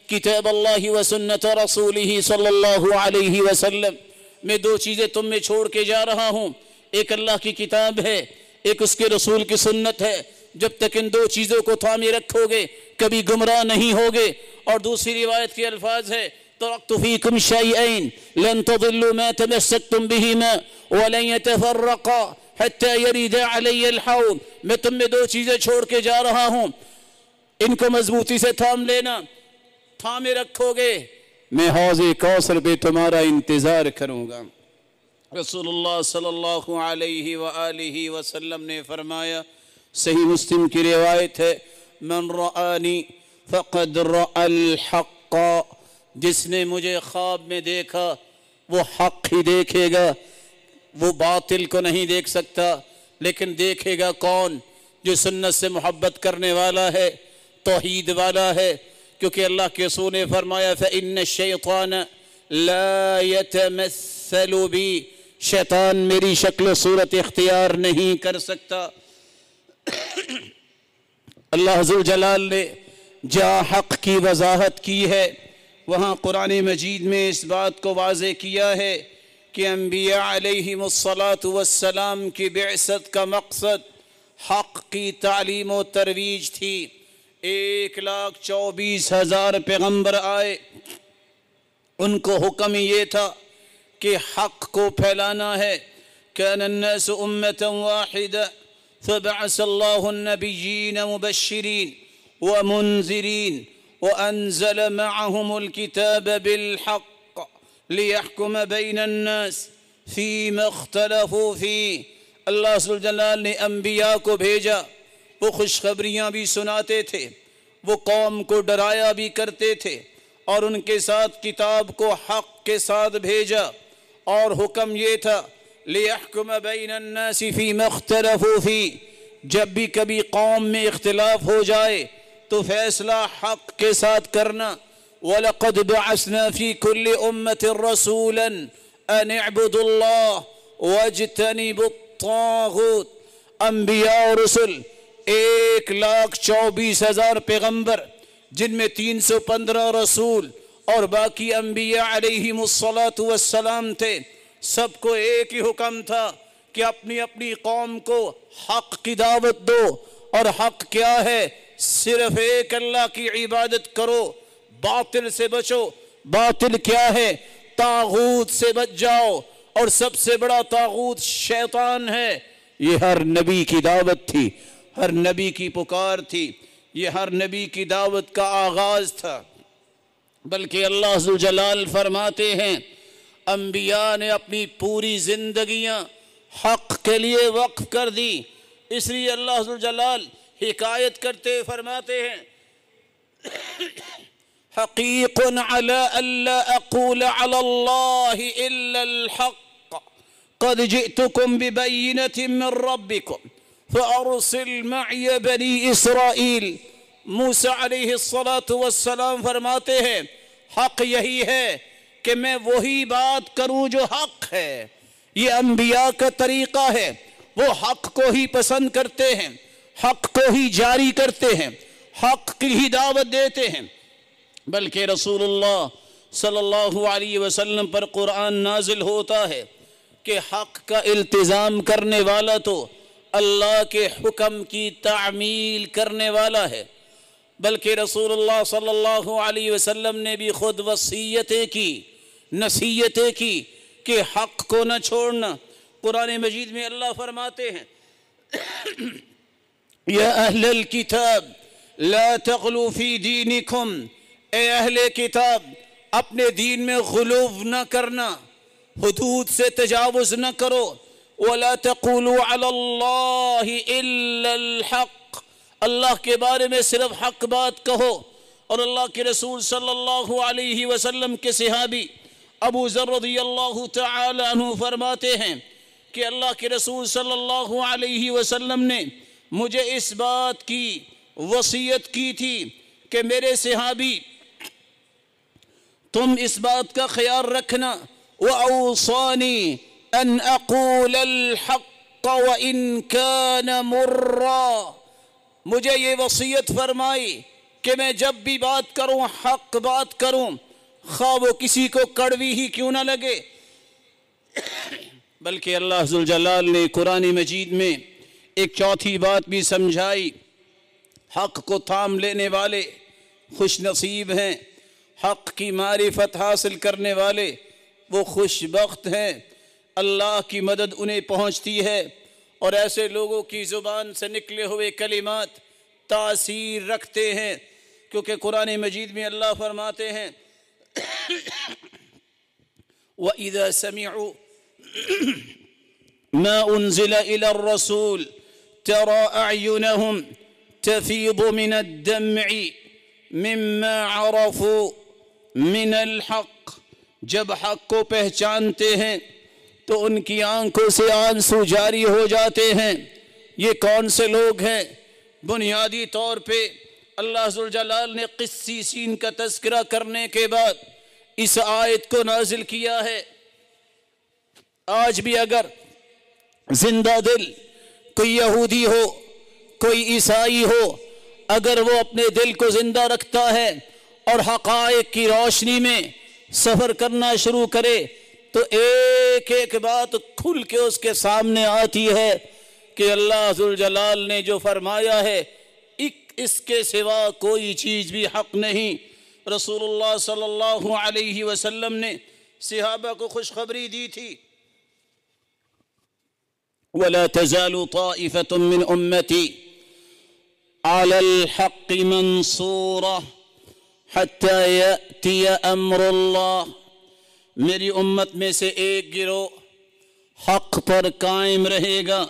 کتاب اللہ و سنت رسولہ صلی اللہ علیہ وسلم۔ میں دو چیزیں تم میں چھوڑ کے جا رہا ہوں، ایک اللہ کی کتاب ہے، ایک اس کے رسول کی سنت ہے۔ جب تک ان دو چیزوں کو تھامے رکھو گے کبھی گمراہ نہیں ہوگے۔ اور دوسری روایت کے الفاظ ہے، ترکت فیکم شیئین لن تضلوا ما تمسکتم بہما ولن یتفرقا حتی یرد علی الحوض۔ میں تم میں دو چیزیں چھوڑ کے جا رہا ہوں، ان کو مضبوطی سے تھام لینا، تھامے رکھو گے، میں حوض کوثر پہ تمہارا انتظار کروں گا۔ رسول اللہ صلی اللہ علیہ وآلہ وسلم نے فرمایا، صحیح مسلم کی روایت ہے، من رآنی فقد رأى الحق، جس نے مجھے خواب میں دیکھا وہ حق ہی دیکھے گا، وہ باطل کو نہیں دیکھ سکتا، لیکن دیکھے گا کون؟ جو سنت سے محبت کرنے والا ہے، توحید والا ہے، کیونکہ اللہ کے رسول نے فرمایا فإن الشیطان لا يتمثل بی، شیطان میری شکل و صورت اختیار نہیں کر سکتا۔ اللہ ذوالجلال نے جہاں حق کی وضاحت کی ہے وہاں قرآن مجید میں اس بات کو واضح کیا ہے کہ انبیاء علیہم السلام کی بعثت کا مقصد حق کی تعلیم و ترویج تھی۔ 1,24,000 پیغمبر آئے، ان کو حکم یہ تھا کہ حق کو پھیلانا ہے۔ كان الناس أمة واحدة فبعث الله النبيين مبشرين ومنذرين وأنزل معهم الكتاب بالحق ليحكم بين الناس فيما اختلفوا فيه۔ اللہ سبحانہ وتعالی نے انبیاء کو بھیجا، وہ خوشخبریاں بھی سناتے تھے، وہ قوم کو ڈرایا بھی کرتے تھے، اور ان کے ساتھ کتاب کو حق کے ساتھ بھیجا، اور حکم یہ تھا لِيَحْكُمَ بَيْنَ النَّاسِ فِيمَا اخْتَلَفُوا فِيهِ، جب بھی کبھی قوم میں اختلاف ہو جائے تو فیصلہ حق کے ساتھ کرنا۔ وَلَقَدْ بَعَثْنَا فِي كُلِّ أُمَّةٍ رَسُولًا أَنِ اعْبُدُوا اللَّهَ وَاجْتَنِبُوا الطَّاغُوتَ۔ انبیاء و رسل 1,24,000 پیغمبر، جن میں 315 رسول اور باقی انبیاء علیہم السلام تھے، سب کو ایک ہی حکم تھا کہ اپنی اپنی قوم کو حق کی دعوت دو، اور حق کیا ہے؟ صرف ایک اللہ کی عبادت کرو، باطل سے بچو۔ باطل کیا ہے؟ طاغوت سے بچ جاؤ، اور سب سے بڑا طاغوت شیطان ہے۔ یہ ہر نبی کی دعوت تھی، ہر نبی کی پکار تھی، یہ ہر نبی کی دعوت کا آغاز تھا۔ بلکہ اللہ ذوالجلال فرماتے ہیں انبیاء نے اپنی پوری زندگیاں حق کے لیے وقف کر دی، اس لیے اللہ ذوالجلال حکایت کرتے فرماتے ہیں حقیق علی الا اقول علی اللہ الا الحق قد جئتکم ببینۃ من ربکم فارسل معی بنی اسرائیل۔ موسیٰ علیہ السلام فرماتے ہیں حق یہی ہے کہ میں وہی بات کروں جو حق ہے۔ یہ انبیاء کا طریقہ ہے، وہ حق کو ہی پسند کرتے ہیں، حق کو ہی جاری کرتے ہیں، حق کی ہی دعوت دیتے ہیں۔ بلکہ رسول اللہ صلی اللہ علیہ وسلم پر قرآن نازل ہوتا ہے کہ حق کا التزام کرنے والا تو اللہ کے حکم کی تعمیل کرنے والا ہے۔ بلکہ رسول اللہ صلی اللہ علیہ وسلم نے بھی خود وصیتیں کی، نصیحتیں کی کہ حق کو نہ چھوڑنا۔ قرآن مجید میں اللہ فرماتے ہیں یا اہل الکتاب لا تغلوا فی دینکم، اے اہل کتاب اپنے دین میں غلو نہ کرنا، حدود سے تجاوز نہ کرو، ولا تقولوا علی اللہ الا الحق، اللہ کے بارے میں صرف حق بات کہو۔ اور اللہ کے رسول صلی اللہ علیہ وسلم کے صحابی ابو ذر رضی اللہ تعالی عنہ فرماتے ہیں کہ اللہ کے رسول صلی اللہ علیہ وسلم نے مجھے اس بات کی وصیت کی تھی کہ میرے صحابی تم اس بات کا خیال رکھنا، وَأَوْصَانِي أَنْ أَقُولَ الْحَقَّ وَإِنْ كَانَ مُرًّا، مجھے یہ وصیت فرمائی کہ میں جب بھی بات کروں حق بات کروں، خواہ وہ کسی کو کڑوی ہی کیوں نہ لگے۔ بلکہ اللہ ذوالجلال نے قرآن مجید میں ایک چوتھی بات بھی سمجھائی، حق کو تھام لینے والے خوش نصیب ہیں، حق کی معرفت حاصل کرنے والے وہ خوش بخت ہیں، اللہ کی مدد انہیں پہنچتی ہے، اور ایسے لوگوں کی زبان سے نکلے ہوئے کلمات تاثیر رکھتے ہیں، کیونکہ قرآن مجید میں اللہ فرماتے ہیں وَإِذَا سَمِعُوا مَا أُنزِلَ إِلَى الرَّسُولِ تَرَى أَعْيُنَهُمْ تَفِيضُ مِنَ الدَّمْعِ مِمَّا عَرَفُوا مِنَ الْحَقِّ، جب حق کو پہچانتے ہیں تو ان کی آنکھوں سے آنسو جاری ہو جاتے ہیں۔ یہ کون سے لوگ ہیں؟ بنیادی طور پہ اللہ ذوالجلال نے قسیسین کا تذکرہ کرنے کے بعد اس آیت کو نازل کیا ہے۔ آج بھی اگر زندہ دل کوئی یہودی ہو، کوئی عیسائی ہو، اگر وہ اپنے دل کو زندہ رکھتا ہے اور حقائق کی روشنی میں سفر کرنا شروع کرے تو ایک ایک بات کھل کے اس کے سامنے آتی ہے کہ اللہ ذوالجلال نے جو فرمایا ہے اس کے سوا کوئی چیز بھی حق نہیں۔ رسول اللہ صلی اللہ علیہ وسلم نے صحابہ کو خوشخبری دی تھی، وَلَا تَزَالُ طَائِفَةٌ مِّنْ أُمَّتِي عَلَى الْحَقِّ مَنْصُورَةٌ حَتَّى يَأْتِيَ أَمْرُ اللَّهِ، میری امت میں سے ایک گروہ حق پر قائم رہے گا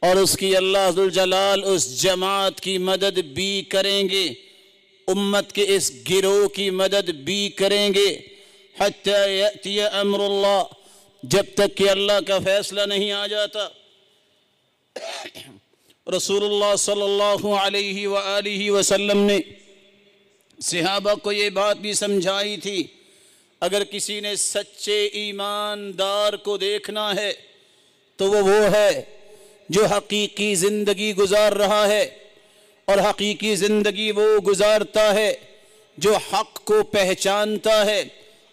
اور اس کی اللہ ذوالجلال اس جماعت کی مدد بھی کریں گے، امت کے اس گروہ کی مدد بھی کریں گے، حتی یأتی امر اللہ، جب تک کہ اللہ کا فیصلہ نہیں آ جاتا۔ رسول اللہ صلی اللہ علیہ وآلہ وسلم نے صحابہ کو یہ بات بھی سمجھائی تھی، اگر کسی نے سچے ایماندار کو دیکھنا ہے تو وہ ہے جو حقیقی زندگی گزار رہا ہے، اور حقیقی زندگی وہ گزارتا ہے جو حق کو پہچانتا ہے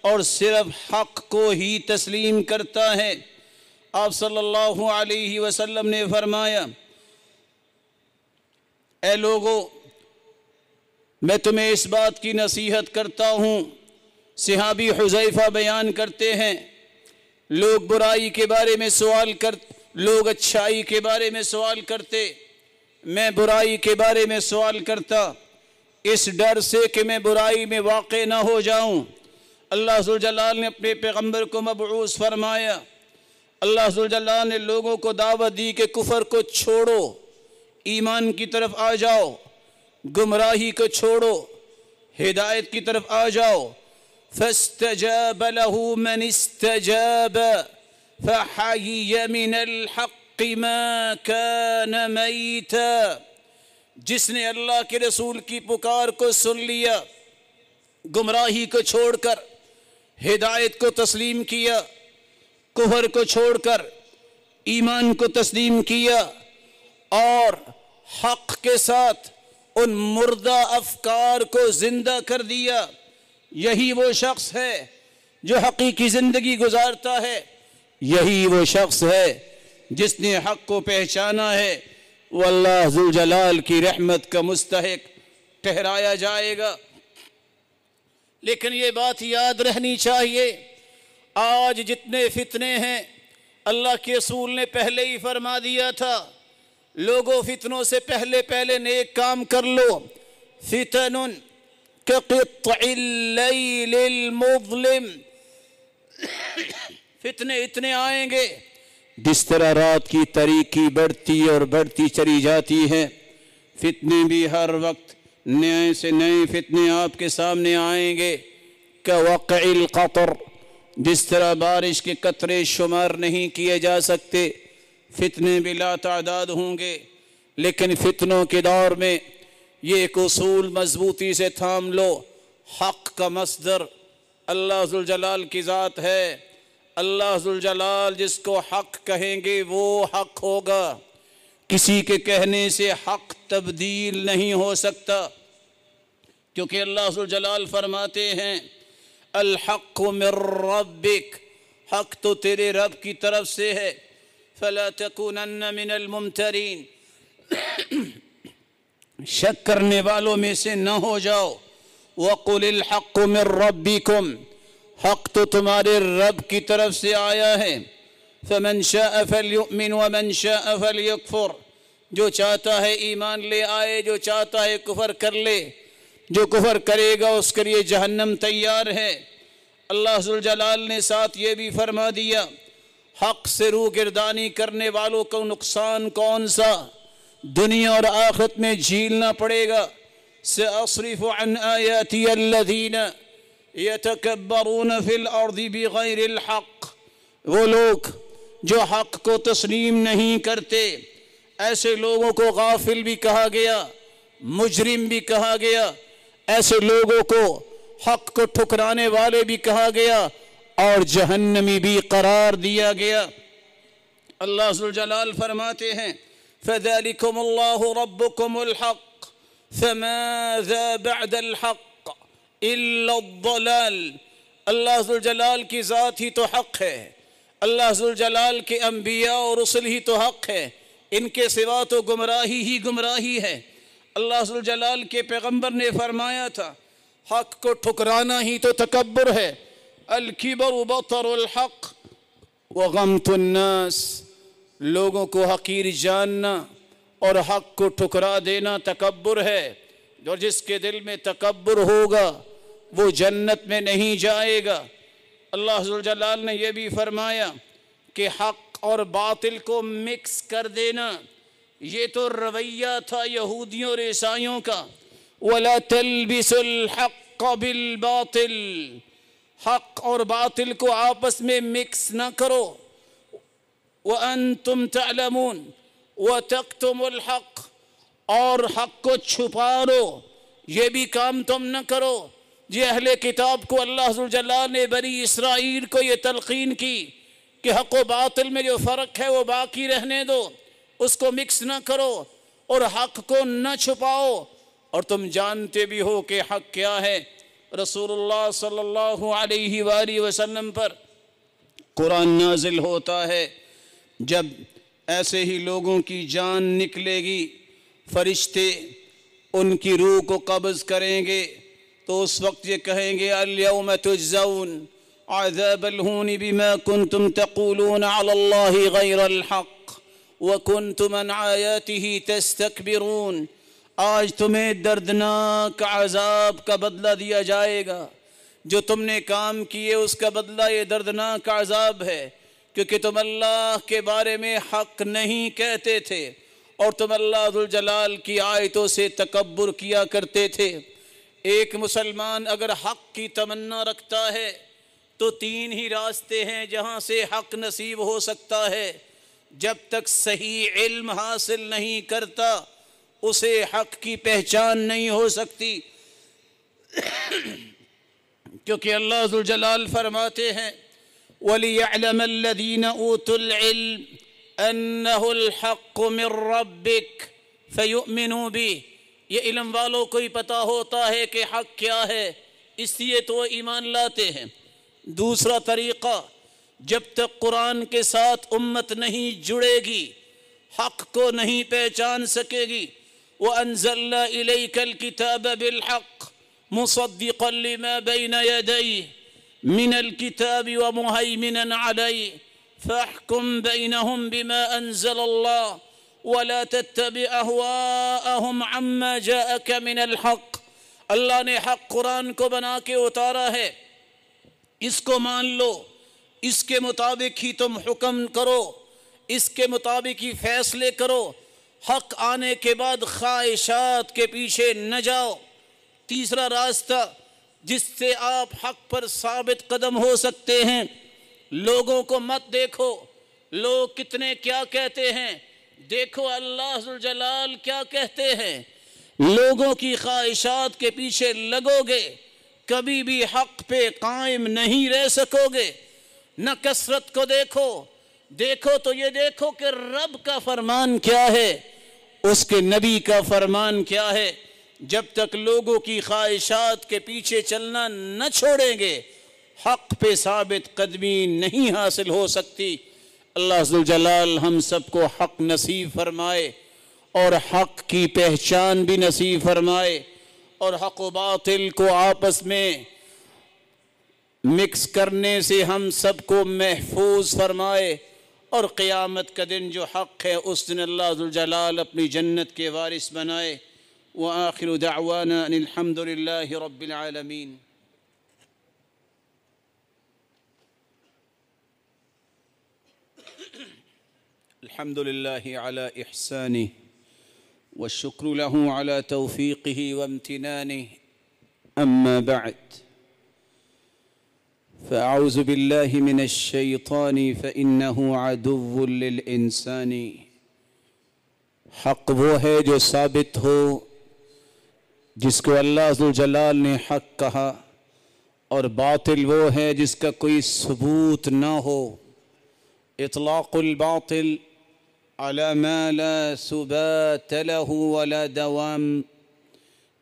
اور صرف حق کو ہی تسلیم کرتا ہے۔ آپ صلی اللہ علیہ وسلم نے فرمایا، اے لوگو میں تمہیں اس بات کی نصیحت کرتا ہوں، صحابی حذیفہ بیان کرتے ہیں، لوگ برائی کے بارے میں سوال لوگ اچھائی کے بارے میں سوال کرتے، میں برائی کے بارے میں سوال کرتا اس ڈر سے کہ میں برائی میں واقع نہ ہو جاؤں۔ اللہ ذوالجلال نے اپنے پیغمبر کو مبعوث فرمایا، اللہ ذوالجلال نے لوگوں کو دعوت دی کہ کفر کو چھوڑو، ایمان کی طرف آ جاؤ، گمراہی کو چھوڑو، ہدایت کی طرف آ جاؤ۔ فاستجاب له من استجاب فحيي من الحق ما كان ميتا، جس نے اللہ کے رسول کی پکار کو سن لیا، گمراہی کو چھوڑ کر ہدایت کو تسلیم کیا، کفر کو چھوڑ کر ایمان کو تسلیم کیا، اور حق کے ساتھ ان مردہ افکار کو زندہ کر دیا، یہی وہ شخص ہے جو حقیقی زندگی گزارتا ہے، یہی وہ شخص ہے جس نے حق کو پہچانا ہے، وہ اللہ ذوالجلال کی رحمت کا مستحق ٹھہرایا جائے گا۔ لیکن یہ بات یاد رہنی چاہیے، آج جتنے فتنے ہیں اللہ کے رسول نے پہلے ہی فرما دیا تھا، لوگوں فتنوں سے پہلے پہلے نیک کام کر لو. فتن کقطع اللیل المظلم، فتنے اتنے آئیں گے جس طرح رات کی تاریکی بڑھتی اور بڑھتی چلی جاتی ہے، فتنے بھی ہر وقت نئے سے نئے فتنے آپ کے سامنے آئیں گے. کوقع القطر، جس طرح بارش کے قطرے شمار نہیں کیے جا سکتے، فتنے بلا تعداد ہوں گے. لیکن فتنوں کے دور میں یہ ایک اصول مضبوطی سے تھام لو، حق کا مصدر اللہ ذوالجلال کی ذات ہے. اللہ ذوالجلال جس کو حق کہیں گے وہ حق ہوگا. کسی کے کہنے سے حق تبدیل نہیں ہو سکتا، کیونکہ اللہ ذوالجلال فرماتے ہیں الحق من ربک، حق تو تیرے رب کی طرف سے ہے. فلا تکونن من الممترین، شک کرنے والوں میں سے نہ ہو جاؤ. وقل الحق من ربکم، حق تو تمہارے رب کی طرف سے آیا ہے. فمن شاء فلیؤمن ومن شاء فلیکفر، جو چاہتا ہے ایمان لے آئے، جو چاہتا ہے کفر کر لے. جو کفر کرے گا اس کے لیے جہنم تیار ہے. اللہ ذوالجلال نے ساتھ یہ بھی فرما دیا حق سے روگردانی کرنے والوں کو نقصان کون سا، دنیا اور آخرت میں جھیلنا پڑے گا. سأصرف عن آیاتی الذین یتکبرون فی الارض بغیر الحق، وہ لوگ جو حق کو تسلیم نہیں کرتے، ایسے لوگوں کو غافل بھی کہا گیا، مجرم بھی کہا گیا، ایسے لوگوں کو حق کو ٹھکرانے والے بھی کہا گیا اور جہنمی بھی قرار دیا گیا. اللہ ذوالجلال فرماتے ہیں فذلکم اللہ ربکم الحق فماذا بعد الحق الا الضلال. اللہ ذوالجلال کی ذات ہی تو حق ہے، اللہ ذوالجلال کے انبیاء اور رسل ہی تو حق ہے، ان کے سوا تو گمراہی ہی گمراہی ہے. اللہ ذوالجلال کے پیغمبر نے فرمایا تھا حق کو ٹھکرانا ہی تو تکبر ہے. الکبر بطر الحق وغمط الناس، لوگوں کو حقیر جاننا اور حق کو ٹھکرا دینا تکبر ہے. اور جس کے دل میں تکبر ہوگا وہ جنت میں نہیں جائے گا. اللہ ذوالجلال نے یہ بھی فرمایا کہ حق اور باطل کو مکس کر دینا یہ تو رویہ تھا یہودیوں اور عیسائیوں کا. وَلَا تَلْبِسُ الْحَقَّ بِالْبَاطِلِ، حق اور باطل کو آپس میں مکس نہ کرو. وَأَنْتُمْ تَعْلَمُونَ وَتَكْتُمُ الْحَقَّ، اور حق کو چھپا لو، یہ بھی کام تم نہ کرو. یہ اہل کتاب کو اللہ ذوالجلال نے بنی اسرائیل کو یہ تلقین کی کہ حق و باطل میں جو فرق ہے وہ باقی رہنے دو، اس کو مکس نہ کرو اور حق کو نہ چھپاؤ. اور تم جانتے بھی ہو کہ حق کیا ہے. رسول اللہ صلی اللہ علیہ وآلہ وسلم پر قرآن نازل ہوتا ہے، جب ایسے ہی لوگوں کی جان نکلے گی، فرشتے ان کی روح کو قبض کریں گے تو اس وقت یہ کہیں گے اليوم تجزون عذاب الہون بما کنتم تقولون علی اللہ غیر الحق وکنتم عن آیاته تستکبرون. آج تمہیں دردناک عذاب کا بدلہ دیا جائے گا، جو تم نے کام کیے اس کا بدلہ یہ دردناک عذاب ہے، کیونکہ تم اللہ کے بارے میں حق نہیں کہتے تھے اور تم اللہ ذوالجلال کی آیتوں سے تکبر کیا کرتے تھے. ایک مسلمان اگر حق کی تمنا رکھتا ہے تو تین ہی راستے ہیں جہاں سے حق نصیب ہو سکتا ہے. جب تک صحیح علم حاصل نہیں کرتا اسے حق کی پہچان نہیں ہو سکتی. کیونکہ اللہ ذوالجلال فرماتے ہیں وَلِيَعْلَمَ الَّذِينَ أُوتُوا الْعِلْمَ أَنَّهُ الْحَقُّ مِنْ رَبِّكَ فَيُؤْمِنُوا بِهِ. یہ علم والوں کو ہی پتہ ہوتا ہے کہ حق کیا ہے، اس لیے تو وہ ایمان لاتے ہیں. دوسرا طریقہ، جب تک قرآن کے ساتھ امت نہیں جڑے گی حق کو نہیں پہچان سکے گی. وَأَنزَلْنَا إِلَيْكَ الْكِتَابَ بِالْحَقِّ مُصَدِّقًا لِمَا بَيْنَ يَدَيْهِ مِنَ الْكِتَابِ وَمُهَيْمِنًا عَلَيْهِ فَاحْكُمْ بَيْنَهُمْ بِمَا أَنزَلَ اللَّهُ ولا تتبع اهواءهم عما جاءك من الحق۔ اللہ نے حق قرآن کو بنا کے اتارا ہے، اس کو مان لو، اس کے مطابق ہی تم حکم کرو، اس کے مطابق ہی فیصلے کرو، حق آنے کے بعد خواہشات کے پیچھے نہ جاؤ۔ تیسرا راستہ جس سے آپ حق پر ثابت قدم ہو سکتے ہیں، لوگوں کو مت دیکھو لوگ کتنے کیا کہتے ہیں، دیکھو اللہ ذوالجلال کیا کہتے ہیں۔ لوگوں کی خواہشات کے پیچھے لگو گے کبھی بھی حق پہ قائم نہیں رہ سکو گے۔ نہ کثرت کو دیکھو تو یہ دیکھو کہ رب کا فرمان کیا ہے، اس کے نبی کا فرمان کیا ہے۔ جب تک لوگوں کی خواہشات کے پیچھے چلنا نہ چھوڑیں گے، حق پہ ثابت قدمی نہیں حاصل ہو سکتی۔ اللہ ذوالجلال ہم سب کو حق نصیب فرمائے اور حق کی پہچان بھی نصیب فرمائے، اور حق و باطل کو آپس میں مکس کرنے سے ہم سب کو محفوظ فرمائے، اور قیامت کا دن جو حق ہے اس دن اللہ ذوالجلال اپنی جنت کے وارث بنائے۔ وآخر دعوانا ان الحمد للہ رب العالمین۔ الحمد لله على إحسانه والشكر له على توفيقه وامتنانه، أما بعد فأعوذ بالله من الشيطان فإنه عدو للإنسان۔ حق وہ ہے جو ثابت ہو، جس کو اللہ ذوالجلال نے حق کہا، اور باطل وہ ہے جس کا کوئی ثبوت نہ ہو۔ اطلاق الباطل على ما لا ثبات له ولا دوام،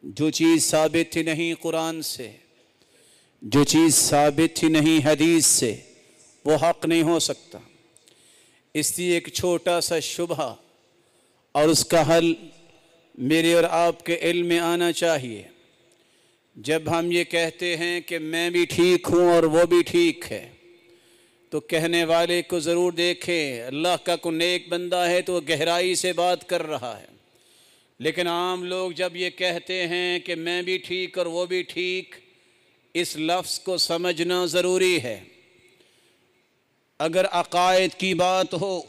جو چیز ثابت ہی نہیں قرآن سے، جو چیز ثابت ہی نہیں حدیث سے، وہ حق نہیں ہو سکتا۔ اس لیے ایک چھوٹا سا شبہہ اور اس کا حل میرے اور آپ کے علم میں آنا چاہیے۔ جب ہم یہ کہتے ہیں کہ میں بھی ٹھیک ہوں اور وہ بھی ٹھیک ہے، تو کہنے والے کو ضرور دیکھیں، اللہ کا کوئی نیک بندہ ہے تو وہ گہرائی سے بات کر رہا ہے، لیکن عام لوگ جب یہ کہتے ہیں کہ میں بھی ٹھیک اور وہ بھی ٹھیک، اس لفظ کو سمجھنا ضروری ہے۔ اگر عقائد کی بات ہو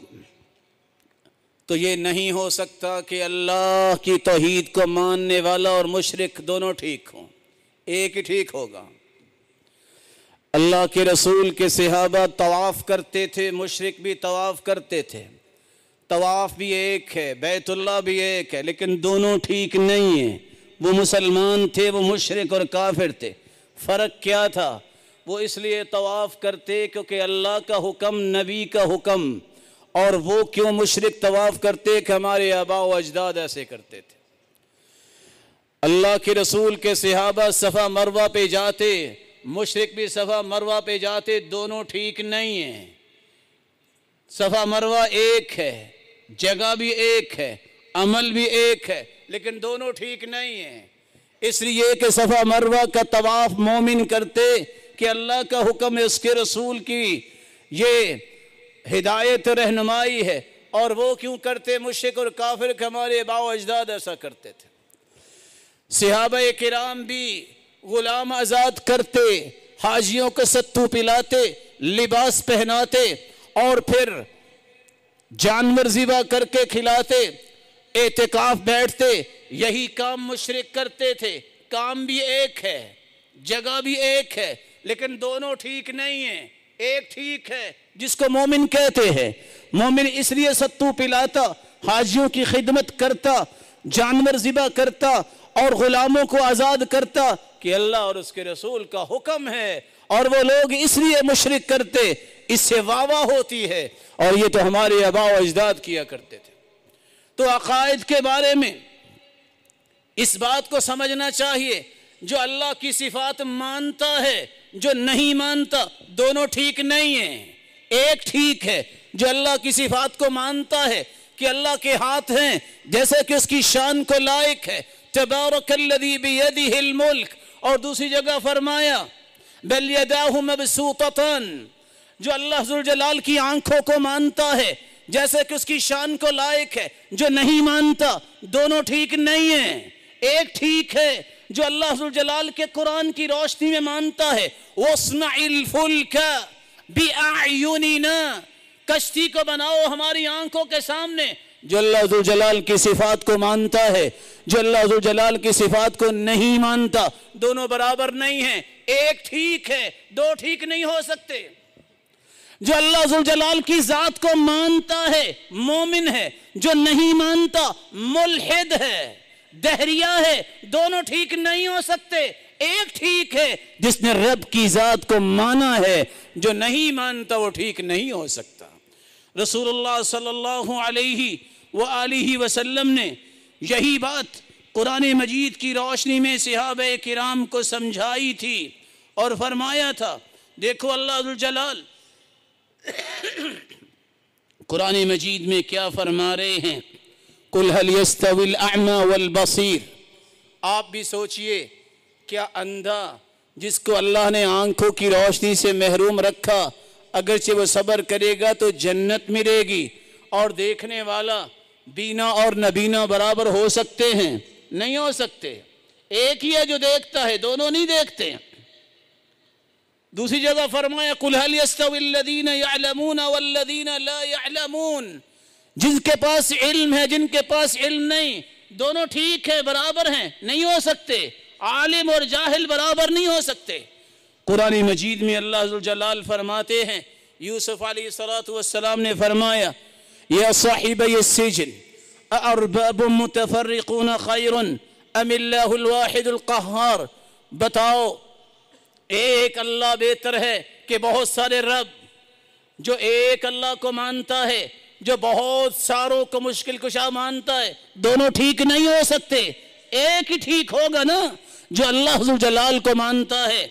تو یہ نہیں ہو سکتا کہ اللہ کی توحید کو ماننے والا اور مشرک دونوں ٹھیک ہوں، ایک ہی ٹھیک ہوگا۔ اللہ کے رسول کے صحابہ طواف کرتے تھے، مشرک بھی طواف کرتے تھے، طواف بھی ایک ہے، بیت اللہ بھی ایک ہے، لیکن دونوں ٹھیک نہیں ہیں۔ وہ مسلمان تھے، وہ مشرک اور کافر تھے۔ فرق کیا تھا؟ وہ اس لیے طواف کرتے کیونکہ اللہ کا حکم، نبی کا حکم، اور وہ کیوں مشرک طواف کرتے کہ ہمارے آباء و اجداد ایسے کرتے تھے۔ اللہ کے رسول کے صحابہ صفا مروہ پہ جاتے، مشرک بھی صفا مروہ پہ جاتے، دونوں ٹھیک نہیں ہیں۔ صفا مروہ ایک ہے، جگہ بھی ایک ہے، عمل بھی ایک ہے، لیکن دونوں ٹھیک نہیں ہیں۔ اس لیے کہ صفا مروہ کا طواف مومن کرتے کہ اللہ کا حکم ہے، اس کے رسول کی یہ ہدایت رہنمائی ہے، اور وہ کیوں کرتے مشرک اور کافر کہ ہمارے آباء و اجداد ایسا کرتے تھے۔ صحابہ کرام بھی غلام آزاد کرتے، حاجیوں کو ستو پلاتے، لباس پہناتے، اور پھر جانور ذبح کر کے کھلاتے، اعتکاف بیٹھتے۔ یہی کام مشرک کرتے تھے۔ کام بھی ایک ہے، جگہ بھی ایک ہے، لیکن دونوں ٹھیک نہیں ہیں۔ ایک ٹھیک ہے جس کو مومن کہتے ہیں۔ مومن اس لیے ستو پلاتا، حاجیوں کی خدمت کرتا، جانور ذبح کرتا اور غلاموں کو آزاد کرتا کہ اللہ اور اس کے رسول کا حکم ہے، اور وہ لوگ اس لیے مشرک کرتے، اس سے واہ ہوتی ہے، اور یہ تو ہمارے آباء و اجداد کیا کرتے تھے۔ تو عقائد کے بارے میں اس بات کو سمجھنا چاہیے، جو اللہ کی صفات مانتا ہے، جو نہیں مانتا، دونوں ٹھیک نہیں ہیں۔ ایک ٹھیک ہے جو اللہ کی صفات کو مانتا ہے کہ اللہ کے ہاتھ ہیں جیسے کہ اس کی شان کو لائق ہے، تبارک الذی بیدہ الملک، اور دوسری جگہ فرمایا بل یداہ مبسوطتان، جو اللہ ذوالجلال کی آنکھوں کو مانتا ہے جیسے کہ اس کی شان کو لائق ہے. جو نہیں مانتا دونوں ٹھیک نہیں ہیں. ایک ٹھیک ہے جو اللہ ذوالجلال کے قرآن کی روشنی میں مانتا ہے. وَاصْنَعِ الْفُلْكَ بِأَعْيُنِنَا، کشتی کو بناؤ ہماری آنکھوں کے سامنے. جو اللہ ذوالجلال کی صفات کو مانتا ہے، جو اللہ ذوالجلال کی صفات کو نہیں مانتا، دونوں برابر نہیں ہیں. ایک ٹھیک ہے، دو ٹھیک نہیں ہو سکتے. جو اللہ ذوالجلال کی ذات کو مانتا ہے مومن ہے، جو نہیں مانتا ملحد ہے، دہریہ ہے. دونوں ٹھیک نہیں ہو سکتے. ایک ٹھیک ہے جس نے رب کی ذات کو مانا ہے، جو نہیں مانتا وہ ٹھیک نہیں ہو سکتا. رسول اللہ صلی اللہ علیہ وآلہ وسلم نے یہی بات قرآن مجید کی روشنی میں صحابہ کرام کو سمجھائی تھی اور فرمایا تھا. دیکھو اللہ ذوالجلال قرآن مجید میں کیا فرما رہے ہیں. قُلْ هَلْ يَسْتَوِي الْأَعْمَى وَالْبَصِيرُ. آپ بھی سوچئے کیا اندھا جس کو اللہ نے آنکھوں کی روشنی سے محروم رکھا اگرچہ وہ صبر کرے گا تو جنت ملے گی، اور دیکھنے والا بینا اور نبینا برابر ہو سکتے ہیں؟ نہیں ہو سکتے. ایک ہی ہے جو دیکھتا ہے، دونوں نہیں دیکھتے. دوسری جگہ فرمایا قُلْ هَلْ يَسْتَوِي الَّذِينَ يَعْلَمُونَ وَالَّذِينَ لَا يَعْلَمُونَ. جن کے پاس علم ہے جن کے پاس علم نہیں، دونوں ٹھیک ہے، برابر ہیں؟ نہیں ہو سکتے. عالم اور جاہل برابر نہیں ہو سکتے. قرآن مجید میں اللہ ذوالجلال فرماتے ہیں، یوسف علیہ السلام نے فرمایا یا صاحبی السجن اارباب متفرقون خیر ام اللہ الواحد القہار. بتاؤ ایک اللہ بہتر ہے کہ بہت سارے رب؟ جو ایک اللہ کو مانتا ہے، جو بہت ساروں کو مشکل کشا مانتا ہے، دونوں ٹھیک نہیں ہو سکتے. ایک ہی ٹھیک ہوگا نا جو اللہ ذوالجلال کو مانتا ہے.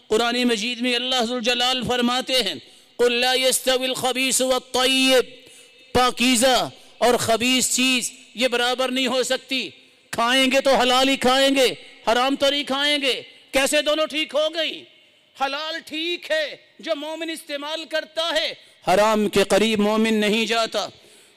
قرآن مجید میں اللہ ذوالجلال فرماتے ہیں قُلْ لَا يَسْتَوِي الْخَبِيثُ وَالطَّيِّبُ. پاکیزہ اور خبیث چیز یہ برابر نہیں ہو سکتی. کھائیں گے تو حلال ہی کھائیں گے، حرام تو نہیں کھائیں گے. کیسے دونوں ٹھیک ہو گئی؟ حلال ٹھیک ہے جو مومن استعمال کرتا ہے، حرام کے قریب مومن نہیں جاتا.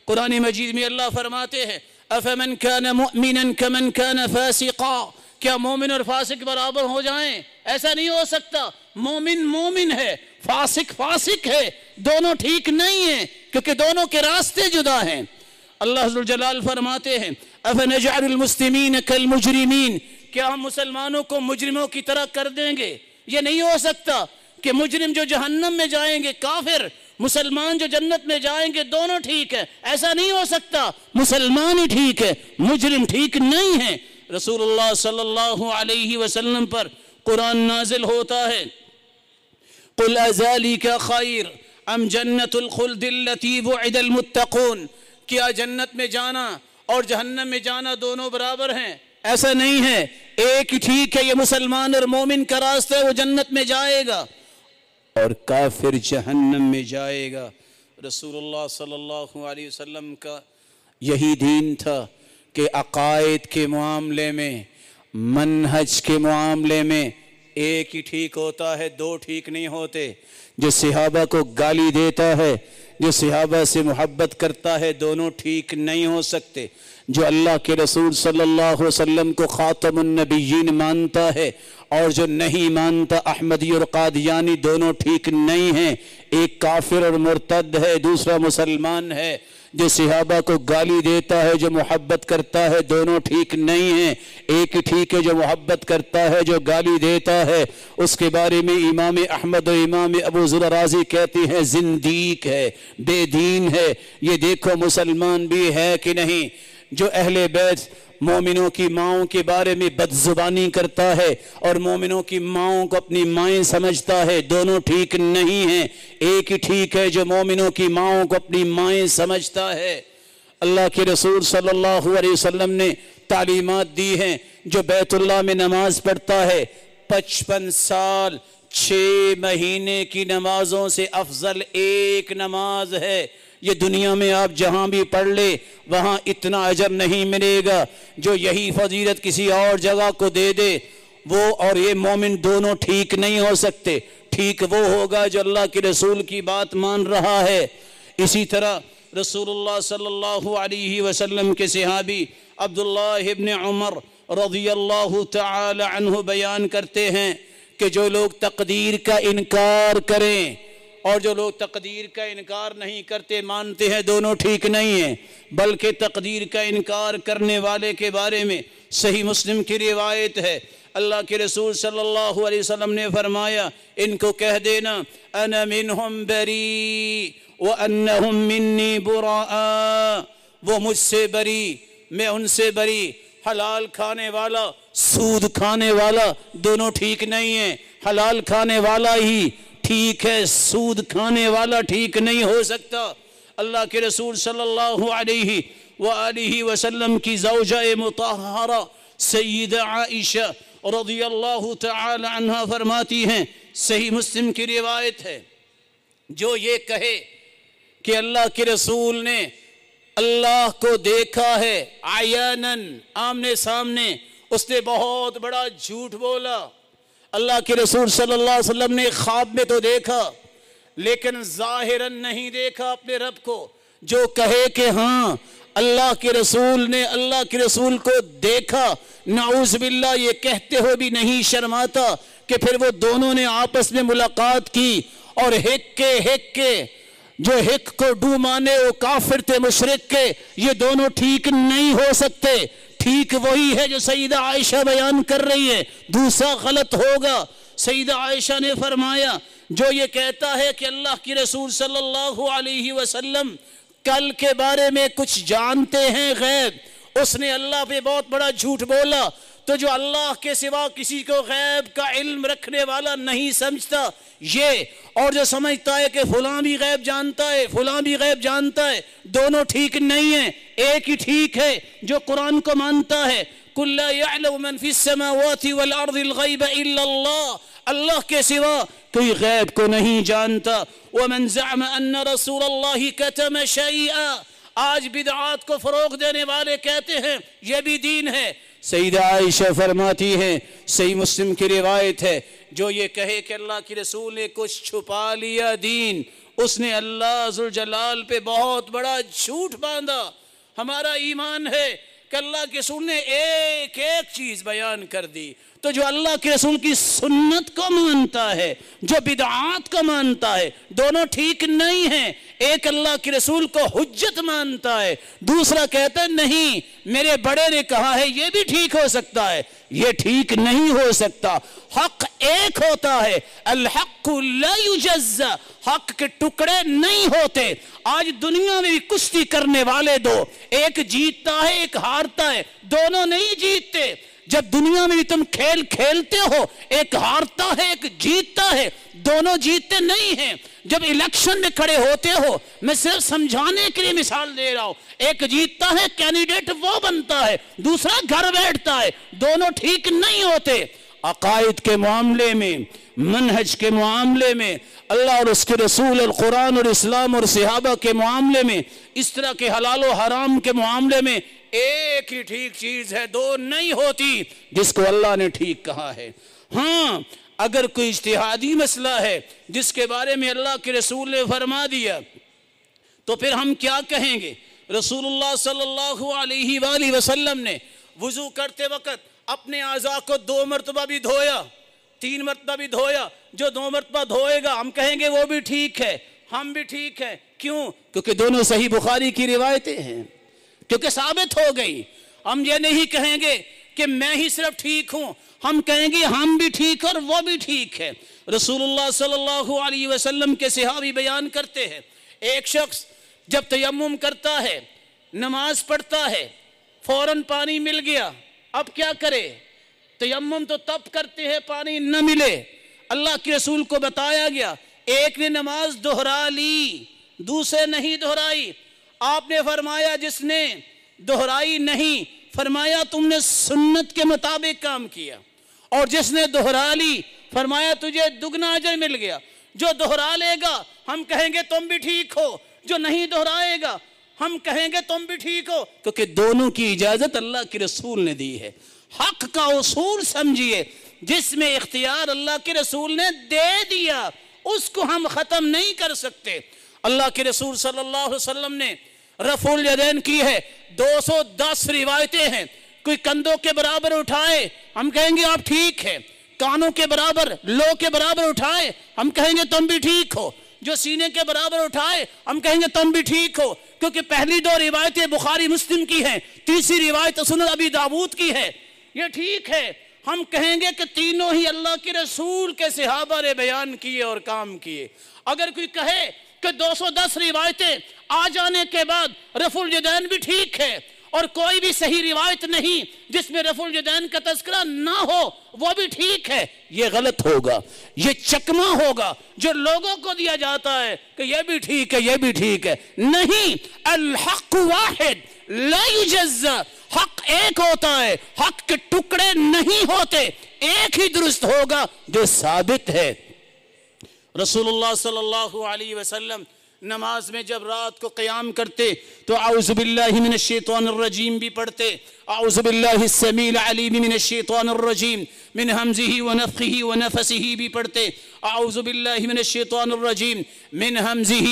قرآن مجید میں اللہ فرماتے ہیں أَفَمَنْ كَانَ مُؤْمِنًا كَمَنْ كَانَ فَاسِقًا. کیا مومن اور فاسق برابر ہو جائیں؟ ایسا نہیں ہو سکتا. مومن مومن ہے، فاسق فاسق ہے، دونوں ٹھیک نہیں ہیں کیونکہ دونوں کے راستے جدا ہیں. اللہ ذوالجلال فرماتے ہیں أَفَنَجْعَلُ الْمُسْلِمِينَ كَالْمُجْرِمِينَ. کیا ہم مسلمانوں کو مجرموں کی طرح کر دیں گے؟ یہ نہیں ہو سکتا کہ مجرم جو جہنم میں جائیں گے کافر، مسلمان جو جنت میں جائیں گے دونوں ٹھیک ہے. ایسا نہیں ہو سکتا. مسلمان ہی ٹھیک ہے، مجرم ٹھیک نہیں ہے. رسول اللہ صلی اللہ علیہ وسلم پر قرآن نازل ہوتا ہے قُلْ أَذَلِكَ خَيْرٌ أَمْ جَنَّةُ الْخُلْدِ الَّتِي وُعِدَ الْمُتَّقُونَ. کیا جنت میں جانا اور جہنم میں جانا دونوں برابر ہیں؟ ایسا نہیں ہے. ایک ہی ٹھیک ہے، یہ مسلمان اور مومن کا راستہ ہے، وہ جنت میں جائے گا اور کافر جہنم میں جائے گا. رسول اللہ صلی اللہ علیہ وسلم کا یہی دین تھا کہ عقائد کے معاملے میں، منہج کے معاملے میں ایک ہی ٹھیک ہوتا ہے، دو ٹھیک نہیں ہوتے. جو صحابہ کو گالی دیتا ہے، جو صحابہ سے محبت کرتا ہے، دونوں ٹھیک نہیں ہو سکتے. جو اللہ کے رسول صلی اللہ علیہ وسلم کو خاتم النبیین مانتا ہے اور جو نہیں مانتا احمدی اور قادیانی، دونوں ٹھیک نہیں ہیں. ایک کافر اور مرتد ہے، دوسرا مسلمان ہے. جو صحابہ کو گالی دیتا ہے، جو محبت کرتا ہے، دونوں ٹھیک نہیں ہیں. ایک ٹھیک ہے جو محبت کرتا ہے، جو گالی دیتا ہے. اس کے بارے میں امام احمد و امام ابو ذر رازی کہتے ہیں زندیق ہے، بے دین ہے. یہ دیکھو مسلمان بھی ہے کہ نہیں. جو اہل بیت مومنوں کی ماؤں کے بارے میں بد زبانی کرتا ہے اور مومنوں کی ماؤں کو اپنی مائیں سمجھتا ہے، دونوں ٹھیک نہیں ہیں. ایک ہی ٹھیک ہے جو مومنوں کی ماؤں کو اپنی مائیں سمجھتا ہے. اللہ کے رسول صلی اللہ علیہ وسلم نے تعلیمات دی ہیں. جو بیت اللہ میں نماز پڑھتا ہے 55 سال 6 مہینے کی نمازوں سے افضل ایک نماز ہے. یہ دنیا میں آپ جہاں بھی پڑھ لے وہاں اتنا اجر نہیں ملے گا. جو یہی فضیلت کسی اور جگہ کو دے دے، وہ اور یہ مومن دونوں ٹھیک نہیں ہو سکتے. ٹھیک وہ ہوگا جو اللہ کے رسول کی بات مان رہا ہے. اسی طرح رسول اللہ صلی اللہ علیہ وسلم کے صحابی عبداللہ ابن عمر رضی اللہ تعالی عنہ بیان کرتے ہیں کہ جو لوگ تقدیر کا انکار کریں اور جو لوگ تقدیر کا انکار نہیں کرتے مانتے ہیں، دونوں ٹھیک نہیں ہیں، بلکہ تقدیر کا انکار کرنے والے کے بارے میں صحیح مسلم کی روایت ہے، اللہ کے رسول صلی اللہ علیہ وسلم نے فرمایا ان کو کہہ دینا انا منہم بری وانہم منی براء، وہ مجھ سے بری میں ان سے بری۔ حلال کھانے والا سود کھانے والا دونوں ٹھیک نہیں ہیں، حلال کھانے والا ہی ٹھیک ہے، سود کھانے والا ٹھیک نہیں ہو سکتا۔ اللہ کے رسول صلی اللہ علیہ وآلہ وسلم کی زوجہ مطہرہ سیدہ عائشہ رضی اللہ تعالی عنہ فرماتی ہیں، صحیح مسلم کی روایت ہے، جو یہ کہے کہ اللہ کے رسول نے اللہ کو دیکھا ہے عیاناً آمنے سامنے، اس نے بہت بڑا جھوٹ بولا۔ اللہ کے رسول صلی اللہ علیہ وسلم نے خواب میں تو دیکھا لیکن ظاہراً نہیں دیکھا اپنے رب کو۔ جو کہے کہ ہاں اللہ کے رسول نے اللہ کے رسول کو دیکھا، نعوذ باللہ یہ کہتے ہوئے بھی نہیں شرماتا کہ پھر وہ دونوں نے آپس میں ملاقات کی اور ہک کے جو ہک کو ڈو مانے وہ کافر تھے مشرک کے، یہ دونوں ٹھیک نہیں ہو سکتے۔ ٹھیک وہی ہے جو سیدہ عائشہ بیان کر رہی ہے، دوسرا غلط ہوگا۔ سیدہ عائشہ نے فرمایا جو یہ کہتا ہے کہ اللہ کی رسول صلی اللہ علیہ وسلم کل کے بارے میں کچھ جانتے ہیں غیب، اس نے اللہ پہ بہت بڑا جھوٹ بولا۔ تو جو اللہ کے سوا کسی کو غیب کا علم رکھنے والا نہیں سمجھتا یہ، اور جو سمجھتا ہے کہ فلاں بھی غیب جانتا ہے فلاں بھی غیب جانتا ہے، دونوں ٹھیک نہیں ہیں۔ ایک ہی ٹھیک ہے جو قرآن کو مانتا ہے، قُلْ لَا يَعْلَمُ مَنْ فِي السَّمَاوَاتِ وَالْأَرْضِ الْغَيْبَ إِلَّا اللَّهُ، اللہ کے سوا کوئی غیب کو نہیں جانتا۔ وَمَنْ زَعْمَ أَنَّ رَسُولَ اللَّهِ كَتَمَ شَيْئًا، آج بدعات کو فروغ دینے والے کہتے ہیں یہ بھی دین ہے۔ سیدہ عائشہ فرماتی ہیں، صحیح مسلم کی روایت ہے، جو یہ کہے کہ اللہ کے رسول نے کچھ چھپا لیا دین، اس نے اللہ ذوالجلال پہ بہت بڑا جھوٹ باندھا۔ ہمارا ایمان ہے کہ اللہ کے رسول نے ایک ایک چیز بیان کر دی، تو جو اللہ کے رسول کی سنت کو مانتا ہے، جو بدعات کو مانتا ہے، دونوں ٹھیک نہیں ہیں۔ ایک اللہ کے رسول کو حجت مانتا ہے، دوسرا کہتا ہے نہیں میرے بڑے نے کہا ہے یہ بھی ٹھیک ہو سکتا ہے، یہ ٹھیک نہیں ہو سکتا۔ حق ایک ہوتا ہے، الحق لا یجزا، حق کے ٹکڑے نہیں ہوتے۔ آج دنیا میں بھی کشتی کرنے والے دو، ایک جیتتا ہے ایک ہارتا ہے، دونوں نہیں جیتتے۔ جب دنیا میں بھی تم کھیل کھیلتے ہو، ایک ہارتا ہے ایک جیتتا ہے، دونوں جیتتے نہیں ہیں۔ جب الیکشن میں کھڑے ہوتے ہو، میں صرف سمجھانے کے لیے مثال دے رہا ہوں، ایک جیتتا ہے کینڈیڈیٹ وہ بنتا ہے، دوسرا گھر بیٹھتا ہے، دونوں ٹھیک نہیں ہوتے۔ عقائد کے معاملے میں، منہج کے معاملے میں، اللہ اور اس کے رسول اور قرآن اور اسلام اور صحابہ کے معاملے میں، اس طرح کے حلال و حرام کے معاملے میں ایک ہی ٹھیک چیز ہے، دو نہیں ہوتی، جس کو اللہ نے ٹھیک کہا ہے۔ ہاں اگر کوئی اجتہادی مسئلہ ہے جس کے بارے میں اللہ کے رسول نے فرما دیا تو پھر ہم کیا کہیں گے؟ رسول اللہ صلی اللہ علیہ وآلہ وسلم نے وضو کرتے وقت اپنے اعضاء کو 2 مرتبہ بھی دھویا، 3 مرتبہ بھی دھویا، جو 2 مرتبہ دھوئے گا ہم کہیں گے وہ بھی ٹھیک ہے، ہم بھی ٹھیک ہے۔ کیوں؟ کیونکہ دونوں صحیح بخاری کی روایتیں ہیں، کیونکہ ثابت ہو گئی۔ ہم یہ نہیں کہیں گے کہ میں ہی صرف ٹھیک ہوں، ہم کہیں گے ہم بھی ٹھیک اور وہ بھی ٹھیک ہے۔ رسول اللہ صلی اللہ علیہ وسلم کے صحابی بیان کرتے ہیں، ایک شخص جب تیمم کرتا ہے، نماز پڑھتا ہے، فوراً پانی مل گیا، اب کیا کرے؟ تیمم تو تب کرتے ہیں پانی نہ ملے، اللہ کے رسول کو بتایا گیا، ایک نے نماز دہرا لی دوسرے نہیں دہرائی، آپ نے فرمایا جس نے دہرائی نہیں، فرمایا تم نے سنت کے مطابق کام کیا، اور جس نے دہرا لی فرمایا تجھے دگنا اجر مل گیا۔ جو دہرا لے گا ہم کہیں گے تم بھی ٹھیک ہو، جو نہیں دہرائے گا ہم کہیں گے تم بھی ٹھیک ہو، کیونکہ دونوں کی اجازت اللہ کے رسول نے دی ہے۔ حق کا اصول سمجھیے، جس میں اختیار اللہ کے رسول نے دے دیا اس کو ہم ختم نہیں کر سکتے۔ اللہ کے رسول صلی اللہ علیہ وسلم نے رفع الیدین کی ہے، 210 روایتیں ہیں۔ کوئی کندھوں کے برابر اٹھائے ہم کہیں گے آپ ٹھیک ہے، کانوں کے برابر، لو کے برابر اٹھائے ہم کہیں گے تم بھی ٹھیک ہو، جو سینے کے برابر اٹھائے ہم کہیں گے تم بھی ٹھیک ہو، کیونکہ پہلی 2 روایتیں بخاری مسلم کی ہیں، تیسری روایت سنن ابی داؤد کی ہے، یہ ٹھیک ہے۔ ہم کہیں گے کہ تینوں ہی اللہ کے رسول کے صحابہ نے بیان کیے اور کام کیے۔ اگر کوئی کہے کہ 210 روایتیں آ جانے کے بعد رفع الیدین بھی ٹھیک ہے اور کوئی بھی صحیح روایت نہیں جس میں رفع الیدین کا تذکرہ نہ ہو وہ بھی ٹھیک ہے، یہ غلط ہوگا، یہ چکما ہوگا جو لوگوں کو دیا جاتا ہے کہ یہ بھی ٹھیک ہے، یہ بھی ٹھیک ہے۔ نہیں، الحق واحد لا یجزا، حق ایک ہوتا ہے، حق کے ٹکڑے نہیں ہوتے، ایک ہی درست ہوگا جو ثابت ہے۔ رسول اللہ صلی اللہ علیہ وسلم نماز میں جب رات کو قیام کرتے تو اعوذ باللہ من الشیطان الرجیم بھی پڑھتے، اعوذ باللہ السمیع العلیم من الشیطان الرجیم من حمزہ ونفخہ ونفثہ بھی پڑھتے، اعوذ باللہ من الشیطان الرجیم من حمزہ